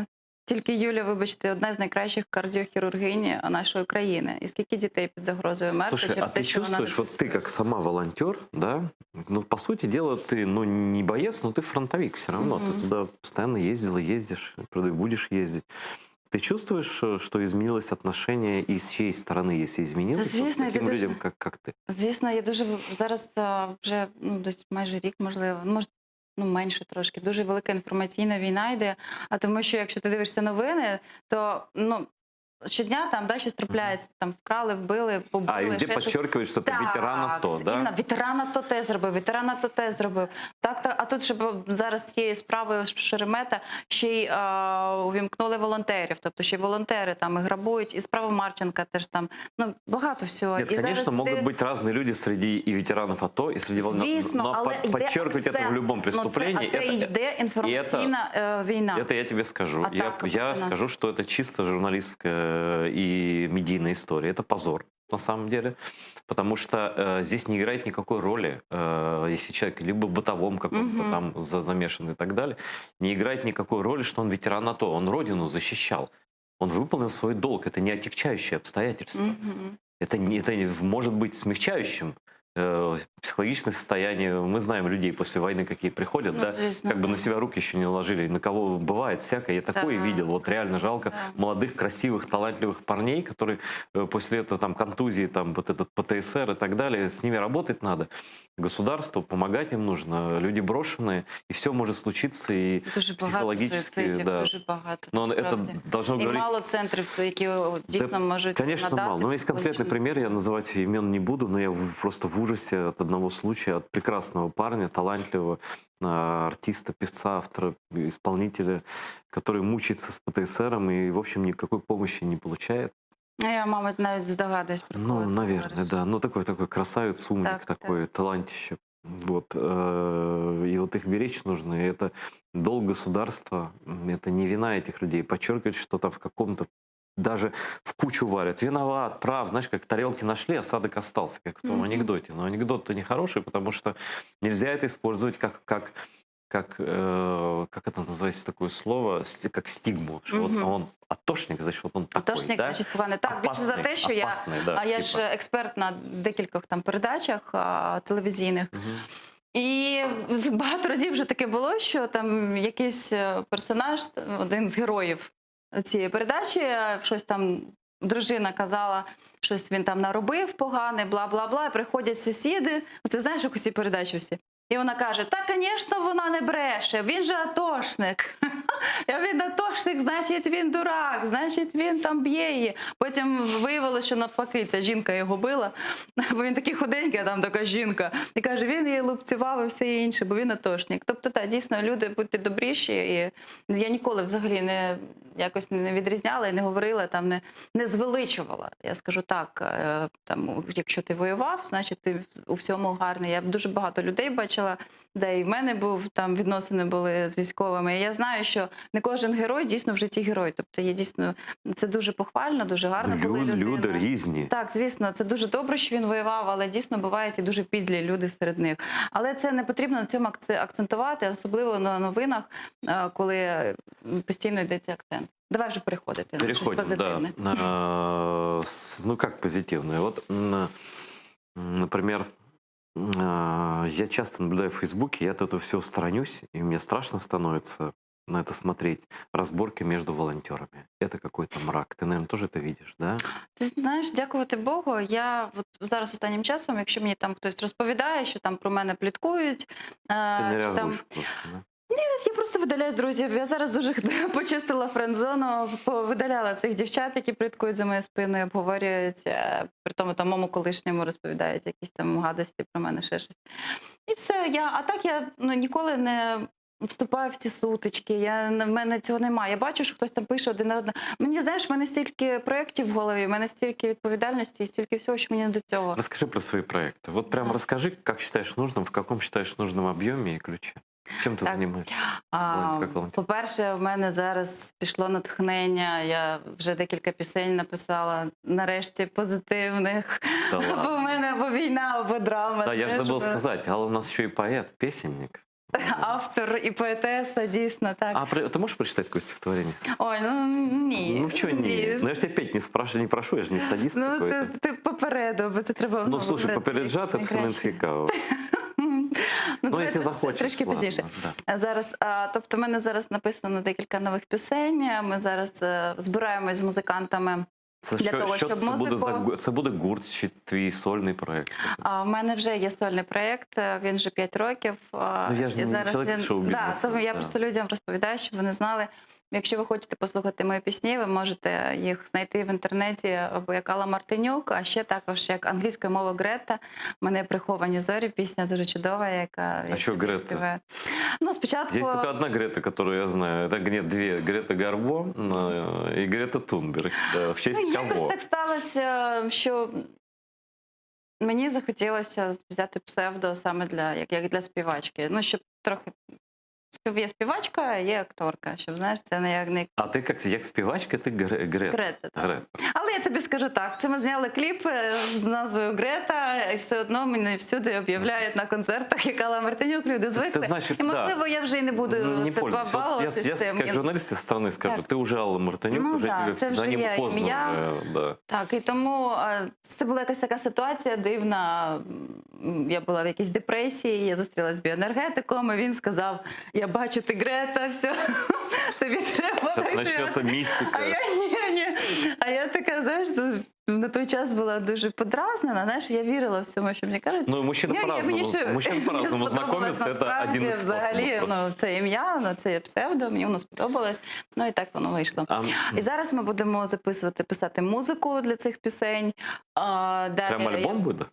Тільки Юля, вибачте, одна з найкращих кардіохірургинь нашої країни. І скільки дітей під загрозою мерти? Слушай, а ты чувствуешь, вот ты как сама волонтер, да, ну, по сути дела, ты, не боец, но ты фронтовик все равно. Ты туда постоянно ездила, ездишь, будешь ездить. Ты чувствуешь, что изменилось отношение и с чьей стороны, если изменилось, Та, звісно, к таким я людям, как ты? Звісно, я дуже зараз вже десь майже рік, можливо, може, менше трошки. Дуже велика інформаційна війна йде. А тому що, якщо ти дивишся новини, то щодня там, да, щось трапляється, там вкрали, вбили, побили. А, и везде ще щось. подчеркивают, что это ветеран АТО, да? Іменно, ветеран АТО те зробив, ветеран АТО те зробив. Так, а тут щоб зараз цією справою Шеремета ще й увімкнули волонтерів, тобто ще й волонтери там і грабують, і справа Марченка теж там, ну, багато всього. Нет, і конечно, зараз могут быть разные люди среди и ветеранов АТО, и среди Звісно, но але йде подчеркивать это в акцент. любом преступлении, Це йде інформаційна війна. это я тебе скажу. Атака Я проти нас. скажу, что это чисто журналистская и медийная история. Это позор, на самом деле. Потому что здесь не играет никакой роли, если человек либо в бытовом каком-то там замешан и так далее, не играет никакой роли, что он ветеран АТО. Он родину защищал. Он выполнил свой долг. Это не отягчающее обстоятельство. Это может быть смягчающим психологическое состояние. Мы знаем людей после войны, какие приходят, Ну, да, звісно, как бы да. на себя руки еще не наложили. На кого бывает всякое. Я такое Да. видел. Вот реально жалко Да. молодых, красивых, талантливых парней, которые после этого там контузии, там вот этот ПТСР и так далее, с ними работать надо. Государству помогать им нужно. Люди брошенные, и все может случиться, и Дуже багато психологически, суїцидів, да. дуже багато. Но насправді. это должно І говорить... мало центрів, які дійсно Да, можуть конечно, надати мало. Но есть конкретный психологічну пример, я называть имен не буду, но я просто в ужасе от одного случая, от прекрасного парня, талантливого артиста, певца, автора, исполнителя, который мучается с ПТСРом и, в общем, никакой помощи не получает. Я, мабуть, навіть здогадуюсь про кого Ну, ти наверное, говориш. да. Ну, такой красавец, умник, Так, такой талантище. Вот. И вот их беречь нужно. И это долг государства, это не вина этих людей. Подчеркивать, что там в каком-то даже в кучу варят. Виноват, прав. Знаешь, как тарелки нашли, осадок остался, как в том анекдоте. Но анекдот-то нехороший, потому что нельзя это использовать как это называется такое слово, как стигму. Что вот он атошник, значит, вот он такой, Атошник, да? значить, поганий. Так, більше за те, що опасный, да, я ж типа. експерт на декількох там передачах телевізійних. І багато разів вже таке було, що там якийсь персонаж, один з героїв цієї передачі, щось там дружина казала, щось він там наробив погане, бла-бла-бла, і приходять сусіди. Оце знаєш, як у цій передачі всі. І вона каже, та, звісно, вона не бреше, він же атошник. Він атошник, значить, він дурак, значить, він там б'є її. Потім виявилося, що навпаки, ця жінка його била, бо він такий худенький, а там така жінка. І каже, він її лупцював і все інше, бо він атошник. Тобто, так, дійсно, люди, будьте добріші. І я ніколи взагалі якось не відрізняла і не говорила, там, не звеличувала. Я скажу так, там, якщо ти воював, значить, ти у всьому гарний. Я дуже багато людей бачила, де і в мене там відносини були з військовими. І я знаю, що не кожен герой дійсно в житті герой. Тобто є дійсно, це дуже похвально, дуже гарно, коли Люди різні. Так, звісно, це дуже добре, що він воював, але дійсно бувають і дуже підлі люди серед них. Але це не потрібно на цьому акцентувати, особливо на новинах, коли постійно йдеться акцент. Давай вже переходити на щось позитивне. Да. Ну, как позитивное? Вот, например, я часто наблюдаю в Фейсбуке, я от этого все сторонюсь, и мне страшно становится на это смотреть. Разборки между волонтерами. Это какой-то мрак. Ты, наверное, тоже это видишь, да? Ти знаєш, дякувати Богу, я от зараз останнім часом, якщо мені там хтось розповідає, що там про мене пліткують, Ты не чи там... реагуешь просто, да? Я просто видаляю з друзів. Я зараз дуже почистила френдзону, повидаляла цих дівчат, які пліткують за моєю спиною, обговорюють, при тому там моєму колишньому розповідають якісь там гадості про мене, ще щось. І все. А так я ніколи не вступаю в ці сутички, в мене цього немає. Я бачу, що хтось там пише один на одне. Мені, знаєш, в мене стільки проєктів в голові, в мене стільки відповідальності і стільки всього, що мені не до цього. Расскажи про свои проекты. Вот прям расскажи, как считаешь нужным, в каком считаешь нужным объеме и ключе. Чим ти займаєшся? По-перше, в мене зараз пішло натхнення. Я вже декілька пісень написала, нарешті, позитивних. Да Бо ладно. в мене або війна, або драма. Да, я же знаєш, забыл бо сказать, Алла у нас еще и поэт, песенник. Автор і поетеса, дійсно, так. А ты можешь прочитать какое-то стихотворение? Ой, ну ні. Ну чего не? Ну я ж тебя петь не прошу, я же не садист Ну, какой-то. ти попереду, бо це треба... Ну слушай, говорити попереджати якось це не найкраще. цікаво. Ну, давай якщо захочеш. Трішки ладно, пізніше. да. Зараз, тобто в мене зараз написано декілька нових пісень, ми зараз збираємось з музикантами. Для того, щоб це буде гурт чи твій сольний проєкт? У мене вже є сольний проєкт, він вже 5 років. Ну я ж не чоловік з шоу-бізнесу. Я просто людям розповідаю, щоб вони знали. Якщо ви хочете послухати мої пісні, ви можете їх знайти в інтернеті або як Алла Мартинюк, а ще також як англійською мовою Грета. У мене «Приховані зорі», пісня дуже чудова, яка... А що Грета? співає. Ну, спочатку... Есть только одна Грета, которую я знаю. Это нет, две. Грета Гарбо и Грета Тунберг. В честь Ну, якось кого? так сталося, що мені захотілося взяти псевдо саме як для співачки. Ну, щоб трохи... Є співачка, а є акторка, щоб, знаєш, це не А ты як співачка, ти Грета. Грета. Так. Грета. Але я тобі скажу так, це ми зняли кліп з назвою Грета, і все одно мене всюди об'являють на концертах, як Алла Мартинюк, люди звикли. значить, І, можливо, да. я вже і не буду Не це пользуйся. Вот балуватися я з цим. как журналист из страны скажу, Так. ты уже Алла Мартинюк, Ну уже да, тебе це всегда вже не я, поздно. ім'я. Уже, да. Так, і тому це була якась така ситуація дивна. Я була в якійсь депресії, я зустрілася з біоенергетиком, і він сказав, я бачу, ти Грета, все, тобі треба. Сейчас так, начнется мистика. А я ні. А я така, знаєш, на той час була дуже подразнена, знаєш, я вірила всьому, що мені кажуть. Ну, мужчина по-разному знакомиться, это один из взагалі, способов просто. ну, це ім'я, ну, це псевдо, мені воно сподобалось, ну і так воно вийшло. І зараз ми будемо писати музику для цих пісень. Далі Прям альбом буде?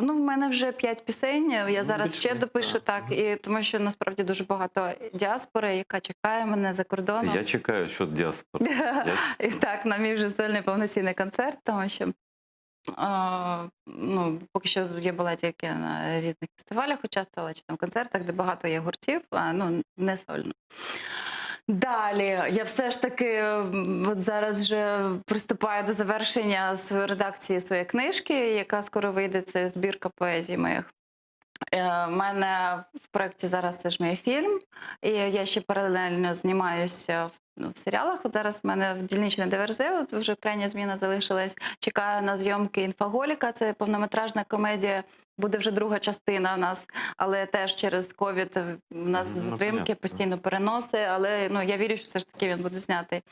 Ну, в мене вже 5 пісень, я зараз ще більше, допишу, так, і тому що насправді дуже багато діаспори, яка чекає мене за кордоном. Я чекаю, що діаспора. І так, на мій вже сольний повноцінний концерт, тому що ну, поки що я була тільки на різних фестивалях, участвувала, чи там концертах, де багато є гуртів, а ну, не сольно. Далі, я все ж таки от зараз вже приступаю до завершення своєї редакції своєї книжки, яка скоро вийде, це збірка поезій моїх. У мене в проєкті зараз це ж мій фільм, і я ще паралельно знімаюся в серіалах. От зараз в мене в «Дільничне ДВРЗ», от вже крайня зміна залишилась. Чекаю на зйомки «Інфоголіка», це повнометражна комедія. Буде вже друга частина у нас, але теж через ковід у нас затримки, постійно переноси, але ну, я вірю, що все ж таки він буде знятий.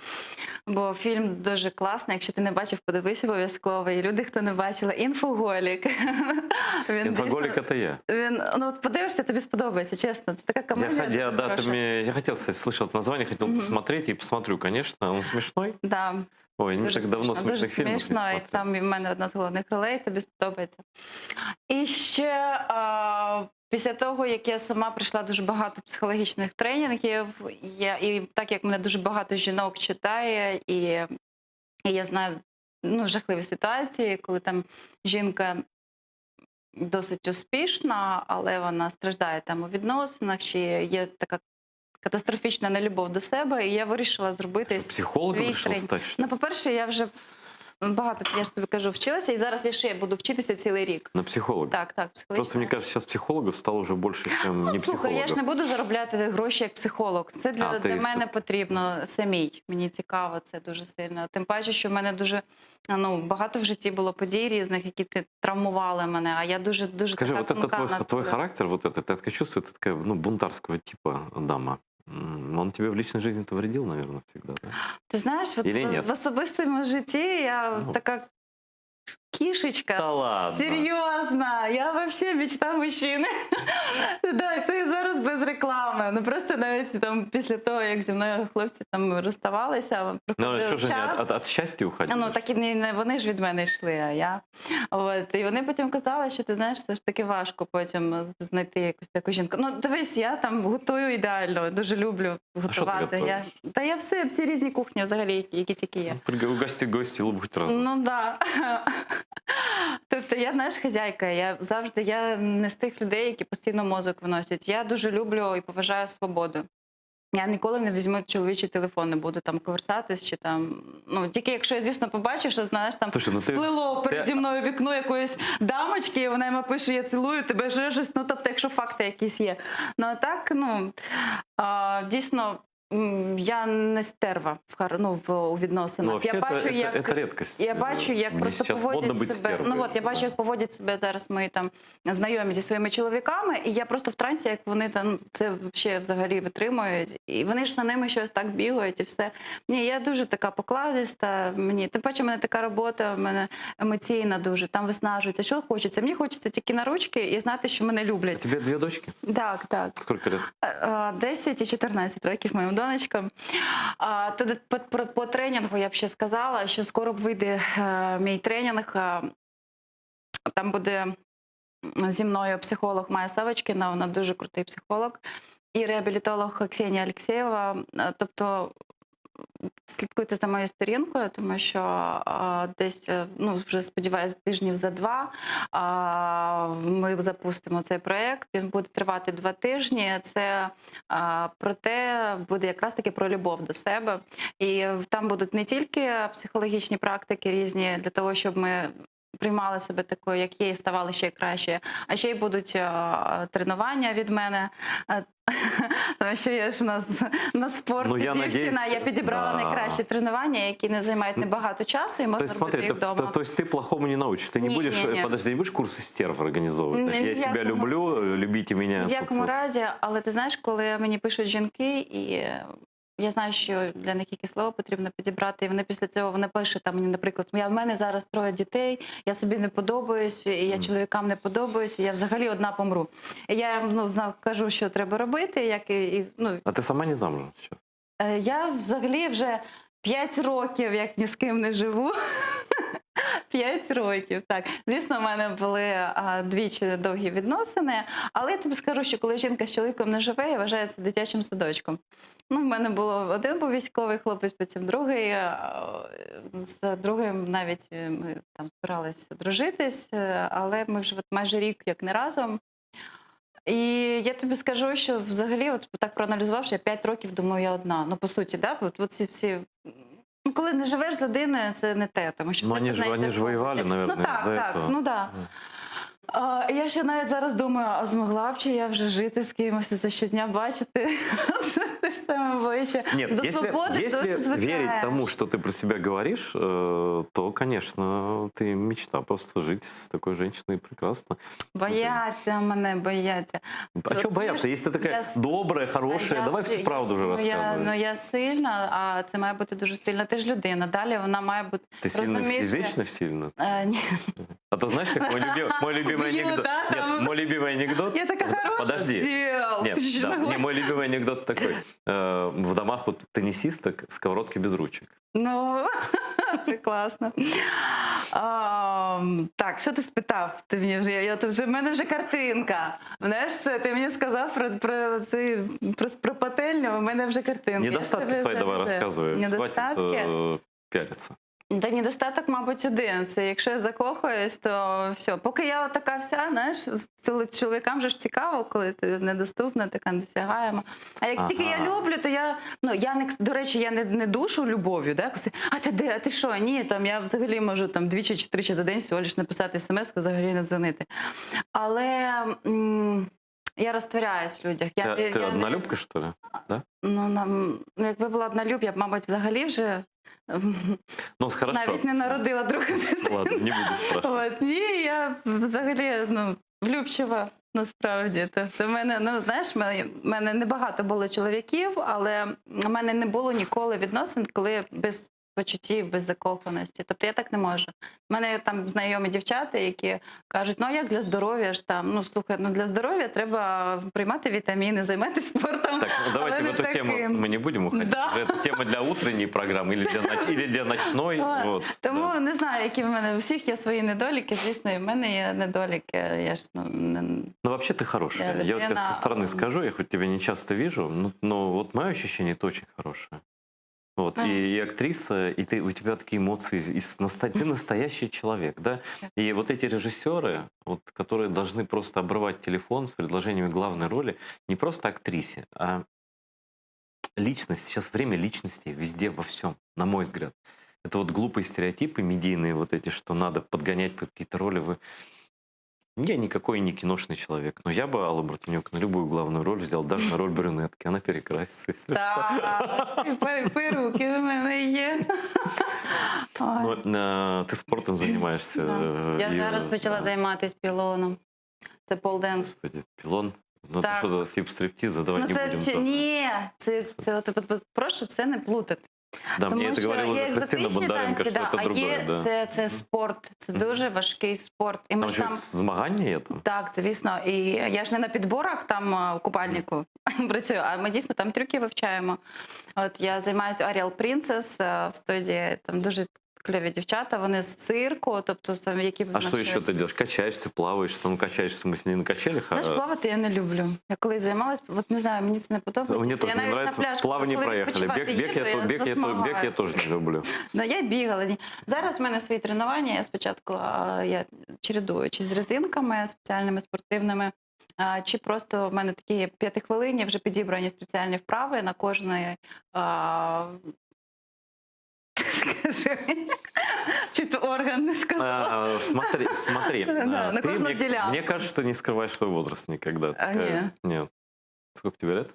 Бо фільм дуже класний, якщо ти не бачив, подивись обов'язково. І люди, хто не бачили, «Інфоголік». «Інфоголік» – це я. Ну, подивишся, тобі сподобається, чесно. Це така комедія. Я хотел, кстати, слышал это название, хотел посмотреть, и посмотрю, конечно. Он смешной? Да. Ой, не Дуже так давно смішно, дуже смешных фильмов не смішно, і смотрел. там в мене одна з головних ролей, тобі сподобається. І ще після того, як я сама пройшла дуже багато психологічних тренінгів, і так як мене дуже багато жінок читає, і я знаю ну, жахливі ситуації, коли там жінка досить успішна, але вона страждає там у відносинах, чи є така катастрофічна нелюбов до себе, і я вирішила зробити Психологом свій вирішила тренінг. стати? Ну, по-перше, я вже багато, я ж тобі кажу, вчилася, і зараз я ще буду вчитися цілий рік. На психолога? Так, психологічно. Просто, мне кажется, сейчас психологов стало уже больше, чем не Слухай, психологов. я ж не буду заробляти гроші як психолог. Це для ти мене все-таки. потрібно самій. Мені цікаво це дуже сильно. Тим паче, що в мене дуже багато в житті було подій різних, які травмували мене, а я дуже Скажи, така вот это тонка твой характер, вот это, ты такое чувствую, ты такая, ну, бунтарского типа дама. Он тебе в личной жизни-то вредил, наверное, всегда, да? Ти знаєш, от Или нет? в особистому житті я Ну. така кішечка. Да ладно. Серйозно, я вообще мечта мужчини. Да, це і зараз без реклами. Ну просто навіть там після того, як зі мною хлопці там розставалися, Ну, проходив что же они час. от счастья уходили? Ну, так і не вони ж від мене йшли, а я. От. І вони потім казали, що ти знаєш, все ж таки важко потім знайти якусь таку жінку. Ну, дивись, я там готую ідеально, дуже люблю готувати. готуєш? Я всі різні кухні взагалі, які тільки є. Угости гости, лоб хоть раз. Ну, да. Тобто я, знаєш, хазяйка, я не з тих людей, які постійно мозок виносять. Я дуже люблю і поважаю свободу. Я ніколи не візьму чоловічий телефон, не буду там коверсатись, чи там, ну, тільки якщо я, звісно, побачу, що, знаєш, там Слушай, ну сплило переді мною вікно якоїсь дамочки, і вона йому пише, я цілую тебе, щось, ну, тобто, якщо факти якісь є. Ну, а так, ну, дійсно, я не стерва у відносинах. Ну, Я бачу, это редкость. Я бачу, як Мне просто сейчас модно поводять быть себе. стервой. Ну от я бачу, як поводять себе зараз мої там знайомі зі своїми чоловіками, і я просто в трансі, як вони там це взагалі витримують. І вони ж за ними щось так бігають і все. Ні, я дуже така покладиста. Тим паче, в мене така робота, в мене емоційна дуже, там виснажується. Що хочеться? Мені хочеться тільки на ручки і знати, що мене У люблять. тебя 2 дочки? Так. Сколько лет? 10 і 14 років моїм донечка. Туди по тренінгу я б ще сказала, що скоро вийде мій тренінг. Там буде зі мною психолог Майя Савочкіна, вона дуже крутий психолог, і реабілітолог Ксенія Алєксєєва. Тобто слідкуйте за моєю сторінкою, тому що десь, вже сподіваюся, тижнів за 2 ми запустимо цей проєкт. Він буде тривати 2 тижні. Це про те, буде якраз таки про любов до себе. І там будуть не тільки психологічні практики різні для того, щоб ми приймали себе такою, як є, і ставали ще краще. А ще й будуть тренування від мене. Тому що я ж у нас на спорті дівчина, я підібрала найкращі тренування, які не займають небагато часу, і можна робити їх вдома. То есть ты плохому не научишь? Ты не будешь, подожди, ты не будешь курсы стерв организовывать? Я себя люблю, любите меня. В якому разі, але ти знаєш, коли мені пишуть жінки, і я знаю, що для них яке слово потрібно підібрати, і вони після цього вони пишуть там мені, наприклад, в мене зараз 3 дітей, я собі не подобаюсь, і я чоловікам не подобаюсь, і я взагалі одна помру. І я кажу, що треба робити. А ти сама не замужем зараз? Я взагалі вже 5 років, як ні з ким не живу. 5 років, так. Звісно, в мене були двічі довгі відносини, але я тобі скажу, що коли жінка з чоловіком не живе, я вважаю це дитячим садочком. В мене один був військовий хлопець, потім другий. З другим навіть ми там збиралися дружитись, але ми вже майже рік як не разом. І я тобі скажу, що взагалі, от так проаналізувавши, я 5 років думаю, я одна. По суті, да? От ці всі... коли не живеш з людиною, це не те, тому що все починається. Вони ж воювали, мабуть, так, так. Я ще навіть зараз думаю, а змогла б чи я вже жити з кимось за щодня бачити те ж саме обличчя. Нет, до свободи если верить тому, что ты про себя говоришь, то, конечно, ты мечта просто жить с такой женщиной прекрасно. Бояться мене, бояться. А чого бояться? Если ты такая добрая, хорошая, давай всю правду вже розказуй. Я сильна, а це має бути дуже сильна. Ти ж людина, далі вона має бути... Ти сильно фізично сильна? Ні. А то знаешь, как мой любимый анекдот? Нет, мой любимый анекдот... Я такая хорошая. Подожди. Нет, мой любимый анекдот такой. В домах вот теннисисток сковородки без ручек. Це класно. Так, що ти спитав? Ти мені вже, в мене вже картинка. Знаєш, ти мені сказав про пательню, в мене вже картинка. Недостатки свої давай розказуй. Хватить пялиться. Та недостаток, мабуть, один. Це якщо я закохаюсь, то все. Поки я така вся, знаєш, чоловікам же ж цікаво, коли ти недоступна, така недосягаєма. А як тільки я люблю, то я не, до речі, я не душу любов'ю, да? А ти де? А ти що? Ні, там я взагалі можу там 2 чи 3 за день всього лиш написати смс-ку, взагалі не дзвонити. Але я розтворяюсь в людях. Ти однолюбка, що ли? Да? Якби була однолюб, я б, мабуть, взагалі вже... навіть не народила другу дитину. Ладно, не буду спрашивати. Ні, я взагалі влюбчива, насправді. Тобто в мене, знаєш, в мене небагато було чоловіків, але в мене не було ніколи відносин, коли без почуттів, без закоханості. Тобто я так не можу. У мене там знайомі дівчата, які кажуть, а як для здоров'я ж там, слухай, для здоров'я треба приймати вітаміни, займатися спортом. Так, давайте в эту тему мы не будем уходить. Да. Это тема для утренней программы или для ночной. Вот. Тому не знаю, які в мене. У всіх є свої недоліки, звісно, і в мене є недоліки. Я ж, вообще ты хорошая. Я тебе со стороны скажу, я хоть тебя не часто вижу, но вот мое ощущение, ты очень хорошая. Вот, и актриса, и у тебя такие эмоции, ты настоящий человек, да? И вот эти режиссеры, вот, которые должны просто обрывать телефон с предложениями главной роли, не просто актрисе, а личность. Сейчас время личности везде, во всем, на мой взгляд. Это вот глупые стереотипы медийные, вот эти, что надо подгонять под какие-то роли. Я никакой не киношный человек, но я бы Аллу Братенюк на любую главную роль взял, даже на роль брюнетки. Она перекрасится, если так, і перуки в мене є. Ти спортом займаєшся. Я зараз почала займатися пілоном. Це полденс. Господи, пілон? Ну, це що, тип стриптизу? Давай не будемо. Ні, прошу це не плутати. Да, мне Тому это що говорила є уже Кристина екзотичні Бондаренко, танці, что да, это а другое. є Да. це спорт, це дуже важкий спорт. І ми Там ж еще там змагання є там? так, звісно. І я ж не на підборах там у купальнику працюю, а ми дійсно там трюки вивчаємо. От я займаюся Ariel Princess в студії, там дуже кльові дівчата, вони з цирку, тобто там, які А что еще ты делаешь? Качаешься, плаваешь, там качаєшся, в смысле, не на качелях, Знаєш, плавати я не люблю. Я коли займалась, от не знаю, мені це не подобається. Мне Я тоже не навіть нравится. на пляж, Плавание коли проехали. відпочивати Бег я їду, бег я тоже не люблю. Ну, я бігала. Ні. Зараз в мене свої тренування. Я спочатку я чередую чи з резинками спеціальними спортивними, чи просто в мене такі 5 хвилин, вже підібрані спеціальні вправи на кожної. Скажи, чуть орган не сказала. Смотри. Да, на Ты, каждую делянку. мне кажется, что ты не скрываешь свой возраст никогда. Нет. Сколько тебе лет?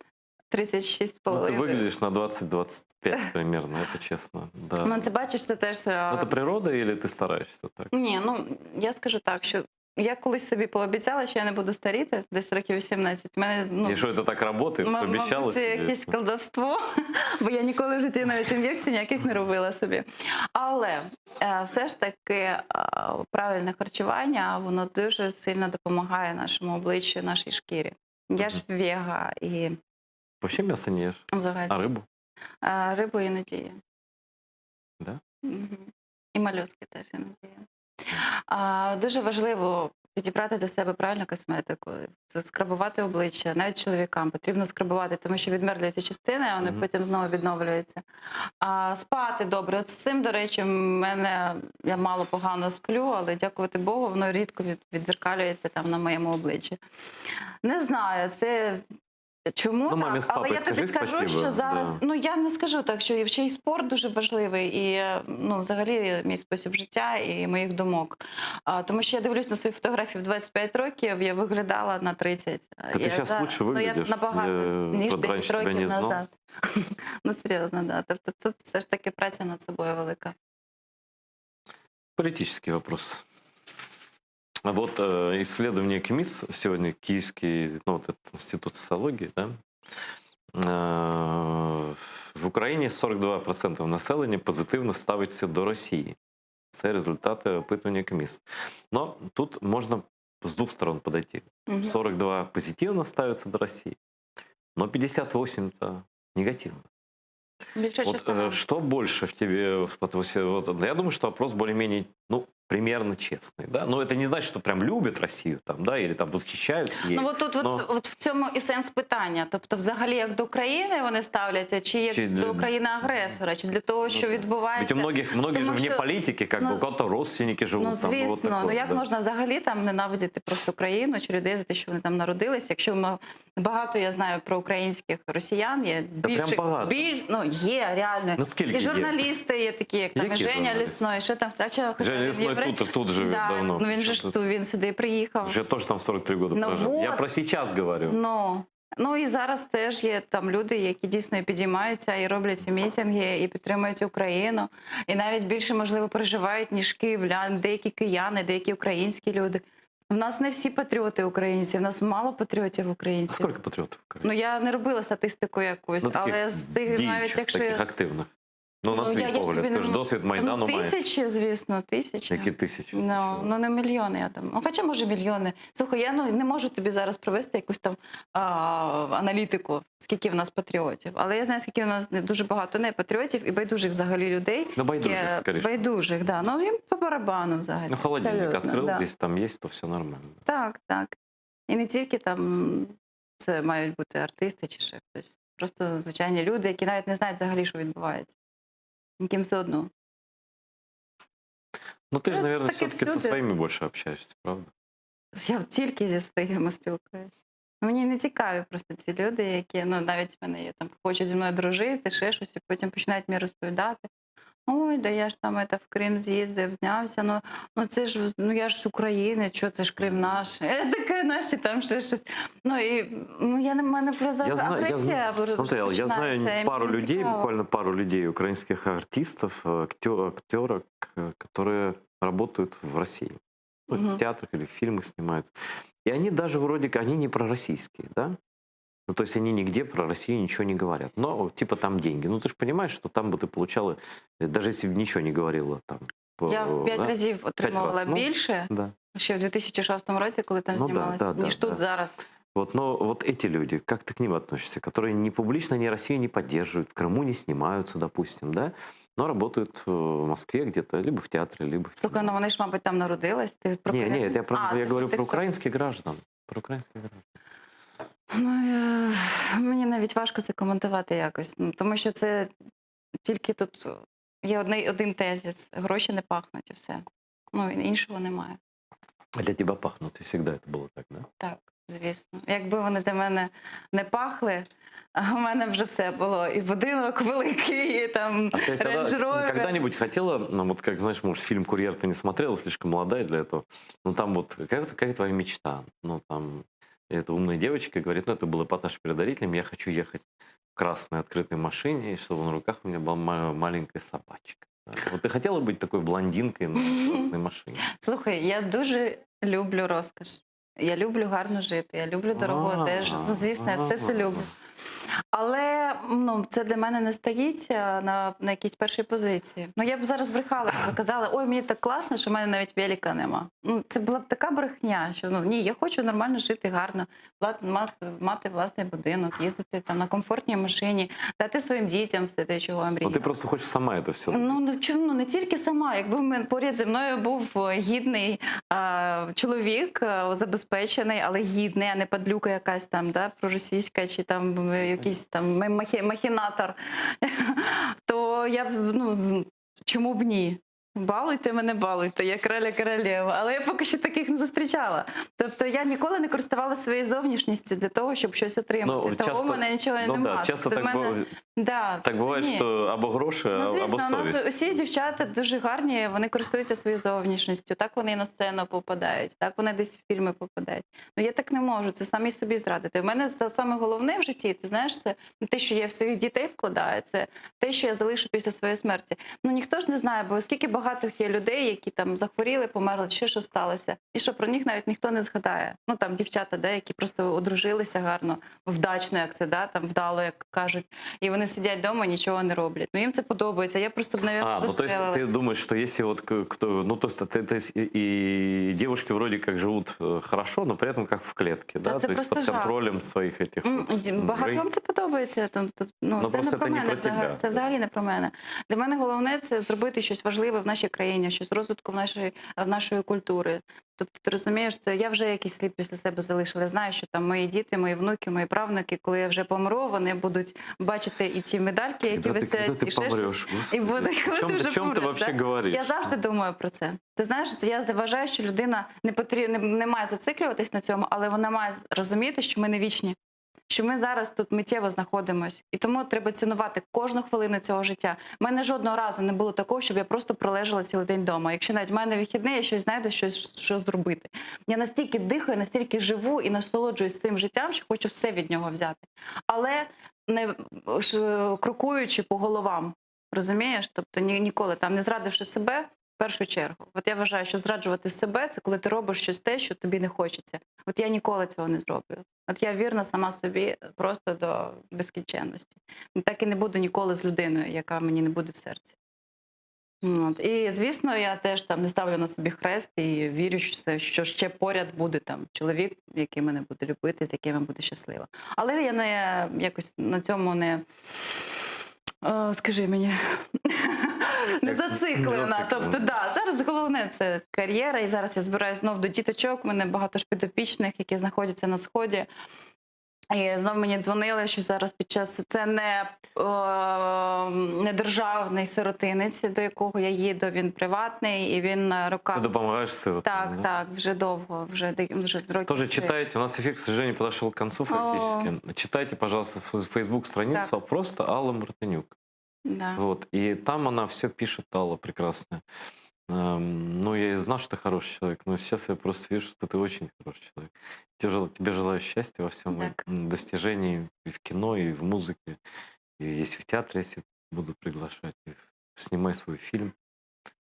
36 Ну, ты половиною. выглядишь на 20-25 примерно, это честно. Да. Ну, це бачиш, це теж. Это природа или ты стараешься так? Ні, ну я скажу так, що я колись собі пообіцяла, що я не буду старіти, десь років 18. Мене, ну, И что это так работает? Пообещала мабуть, це себе? якесь колдовство, бо я ніколи в житті навіть ін'єкцій ніяких не робила собі. Але все ж таки правильне харчування, воно дуже сильно допомагає нашому обличчю, нашій шкірі. Я ж вега і Вообще мясо не ешь? взагалі А рыбу? рибу іноді є. Да? Мгм. І молюски теж іноді є. Дуже важливо підібрати для себе правильну косметику, скрабувати обличчя, навіть чоловікам потрібно скрабувати, тому що відмерлюються частини, а вони потім знову відновлюються. Спати добре. От з цим, до речі, я мало погано сплю, але дякувати Богу, воно рідко відзеркалюється там на моєму обличчі. Не знаю, це чому Ну, мамі так, з але папою я тобі скажи скажу, спасибо, що зараз, да. ну я не скажу так, що ще й спорт дуже важливий, і ну, взагалі мій спосіб життя і моїх думок. Тому що я дивлюсь на свої фотографії в 25 років, я виглядала на 30. Да ты сейчас лучше выглядишь. Ну, я набагато, ніж правда, 10 раньше тебя років не знал. назад. Ну, серйозно, да. Тобто тут все ж таки праця над собою велика. Политический вопрос. А вот исследование КМИС сегодня, Киевский, ну, вот этот институт социологии, да, в Україні 42% населення позитивно ставиться до Росії. Це результати опитування КМІС. Но тут можна з двох сторон подойти. 42 позитивно ставятся до России, но 58-то негативно. Більше Вот частина. что больше в тебе? Вот, я думаю, что опрос более-менее, ну, примерно честный, да. Но это не значит, что прям любят Россию, там, да, или там восхищаются ей. Ну, от тут от в цьому і сенс питання. Тобто, взагалі, як до країни вони ставляться, чи як Чи до країни-агресора, чи для того, що відбувається. Ведь многие Тому же вне що, политики, как бы у кого-то родственники живут ну, там. звісно, Вот такое, ну як да. можна взагалі там ненавидіти просто країну чи людей за те, що вони там народилися? Якщо багато я знаю про українських росіян, є прям багато. ну, є реально. Ну, скільки І є? журналісти є такі, як там і Які Женя журналісти? Лісной, що там, хоча Женя він Лісной єврей. тут живе давно. Ну він же Що ж він сюди приїхав. Уже тоже там 43 года Ну прожил. Я вот. про сейчас говорю. Ну і зараз теж є там люди, які дійсно і підіймаються, і роблять ці мітинги, і підтримують Україну. І навіть більше, можливо, переживають, ніж київляни, деякі кияни, деякі українські люди. В нас не всі патріоти українці, в нас мало патріотів А українців. сколько патриотов в Украине? Ну я не робила статистику якусь, Ну, таких але з тих, навіть діючих, якщо таких активних. Ну, на я твій ж погляд, тобі ти не ж досвід Майдану маєш. тисячі, звісно, тисячі. Які тисячі? Ну не мільйони, я думаю. Ну, хоча, може, мільйони. Слухай, я не можу тобі зараз провести якусь там аналітику, скільки в нас патріотів. Але я знаю, скільки в нас дуже багато не патріотів і байдужих взагалі людей. Ну, байдужих, скоріше. Байдужих, да. Ну, їм по барабану взагалі. Ну, холодильник Абсолютно, открыл, да. если там есть, то все нормально. Так, так. І не тільки там це мають бути артисти чи ще хтось. Просто звичайні люди, які навіть не знають взагалі, що відбувається. Яким все одно. Ну, ты же, Ну, наверное, так и все-таки со всюди. своими больше общаешься, правда? Я тільки зі своїми спілкуюся. Мені не цікаві просто ці люди, які, ну, навіть в мене є там, хочуть зі мною дружити, ще щось, і потім починають мені розповідати. Ой, да я ж там в Крим з'їздив, знявся, ну це ж, ну я ж українець, що це ж Крим наш. Таке наші там ще щось. Ну і я не мене про агресія Смотри, я знаю починається, і пару мені людей, цікаво. буквально пару людей, украинских артистов, актерок, которые работают в России. Ну, в театрах или в фильмах снимаются. И они даже вроде как, они не пророссийские, да? Ну, то есть они нигде про Россию ничего не говорят. Но типа там деньги. Ну, ты же понимаешь, что там бы ты получала, даже если бы ничего не говорила там. Я в 5 да? разів 5 отримувала раз. Ну, більше да. ще в 2006 році, коли там Ну да, знімалась, да, да, ніж тут да. зараз. Вот, но вот эти люди, как ты к ним относишься, которые ни публично, ни Россию не поддерживают, в Крыму не снимаются, допустим, да, но работают в Москве где-то, либо в театре, либо в Слухай, ну кино. вони ж, мабуть, там народились. Ти про Не, коріння? нет, я ти говорю ти про хто? украинских граждан. Про украинских граждан. Ну, мені навіть важко це коментувати якось. Ну, тому що це тільки тут є один тезис. Гроші не пахнуть і все. Ну, іншого немає. Для тебя пахнут, и всегда это было так, да? Так, звісно. Якби вони для мене не пахли, а у мене вже все було. І будинок великий, і там А ты Range Rover. когда-нибудь хотела, ну, вот как, знаешь, может, фильм «Курьер» ты не смотрела, слишком молодая для этого, ну, там вот какая твоя мечта? Ну, там, эта умная девочка говорит, ну, это был эпатаж перед родителями, я хочу ехать в красной открытой машине, и чтобы на руках у меня была маленькая собачка. Да. Вот ты хотела быть такой блондинкой на красной машине? Слухай, я дуже люблю розкош. Я люблю гарно жити, я люблю дорогу одежу. Ну, звісно, я все це люблю. Але ну, це для мене не стоїть на якійсь першій позиції. Ну, я б зараз брехала, якби казала, ой, мені так класно, що в мене навіть велика нема. Ну, це була б така брехня, що ну, ні, я хочу нормально жити, гарно, мати власний будинок, їздити там на комфортній машині, дати своїм дітям все те, чого я Ну, мріяла. ты просто хочешь сама это все. Ну, чому не тільки сама. Якби поряд зі мною був гідний чоловік, забезпечений, але гідний, а не падлюка якась там, да, проросійська, чи там якийсь там махінатор, то я б, ну, чому б ні? Балуйте мене, балуйте, я короля королева. Але я поки що таких не зустрічала. Тобто я ніколи не користувалася своєю зовнішністю для того, щоб щось отримати. Ну, Того в часто- мене нічого Ну немає. да, часто Тобто так, в мене... Да, так бывает, ні. что або гроши, Ну, або звісно, у нас совесть. усі дівчата дуже гарні, вони користуються своєю зовнішністю, так вони і на сцену попадають, так вони десь в фільми попадають. Ну я так не можу, це самі собі зрадити. У мене це саме головне в житті, ти знаєш, це те, що я в своїх дітей вкладаю, це те, що я залишу після своєї смерті. Ну ніхто ж не знає, бо скільки багатих є людей, які там захворіли, померли, ще що сталося. І що про них навіть ніхто не згадає. Ну там дівчата, да, які просто одружилися гарно, вдачно, як це, да, там вдало, як кажуть. І вони сидять вдома, нічого не роблять. Ну їм це подобається. Я просто б, навіть, Ну то есть ты застрелилась. думаешь, что если вот кто, ну то есть, то есть и девушки вроде как живут хорошо, но при этом как в клетке, Да, да, это то есть просто под жах. контролем своих этих Багатьом це подобається. Ну, це просто не про це не мене. про тебе. Це взагалі не про мене. Для мене головне це зробити щось важливе в нашій країні, щось розвитку в нашої культури. Тобто, ти розумієш, це я вже якийсь слід після себе залишила. Я знаю, що там мої діти, мої внуки, мої правнуки, коли я вже помру, вони будуть бачити і ті медальки, які висять, і ще щось. І буде, коли ти вже о чем ты помреш, вообще да? говоришь? Я завжди думаю про це. Ти знаєш, я вважаю, що людина не має зациклюватись на цьому, але вона має розуміти, що ми не вічні. Що ми зараз тут миттєво знаходимося. І тому треба цінувати кожну хвилину цього життя. У мене жодного разу не було такого, щоб я просто пролежала цілий день вдома. Якщо навіть в мене вихідний, я щось знайду, що зробити. Я настільки дихаю, настільки живу і насолоджуюсь цим життям, що хочу все від нього взяти. Але не крокуючи по головам, розумієш? Тобто ніколи там не зрадивши себе, в першу чергу. От я вважаю, що зраджувати себе – це коли ти робиш щось те, що тобі не хочеться. От я ніколи цього не зроблю. От я вірна сама собі просто до безкінченності. І так і не буду ніколи з людиною, яка мені не буде в серці. От. І, звісно, я теж там не ставлю на собі хрест і вірю, що ще поряд буде там чоловік, який мене буде любити, з яким я буду щаслива. Але я не якось на цьому не... скажи мені... не зациклена. Тобто, да, зараз головне це кар'єра, і зараз я збираюся знов до діточок, у мене багато ж підопічних, які знаходяться на Сході. І знов мені дзвонили, що зараз під час... Це не державний сиротинець, до якого я їду, він приватний, і він роками... Ты допомагаешь сиротам, Так, да? так, вже довго, вже років. Тоже 3. читайте, у нас эфир, к сожалению, подошел к концу фактически. Читайте, пожалуйста, свою Facebook-страницу, просто Алла Мартынюк. Да. Вот, и там она все пишет, Алла прекрасная. Ну, я и знал, что ты хороший человек, но сейчас я просто вижу, что ты очень хороший человек. Тебе желаю счастья во всем, Так. достижений и в кино, и в музыке, и если в театре, если буду приглашать, снимай свой фильм.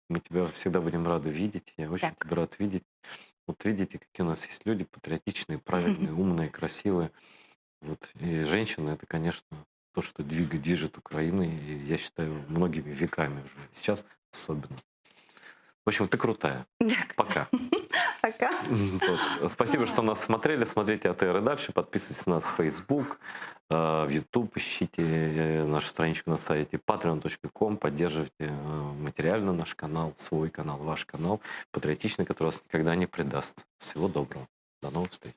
Мы тебя всегда будем рады видеть, я очень Так. тебя рад видеть. Вот видите, какие у нас есть люди патриотичные, правильные, умные, красивые. Вот. И женщина это, конечно, то, что движет Украиной, и я считаю, многими веками уже. Сейчас особенно. В общем, ты крутая. Дякую. Пока. Пока. Вот. Спасибо, что нас смотрели. Смотрите АТР и дальше. Подписывайтесь на нас в Facebook, в YouTube. Ищите нашу страничку на сайте patreon.com. Поддерживайте материально наш канал, свой канал, ваш канал, патриотичный, который вас никогда не предаст. Всего доброго. До новых встреч.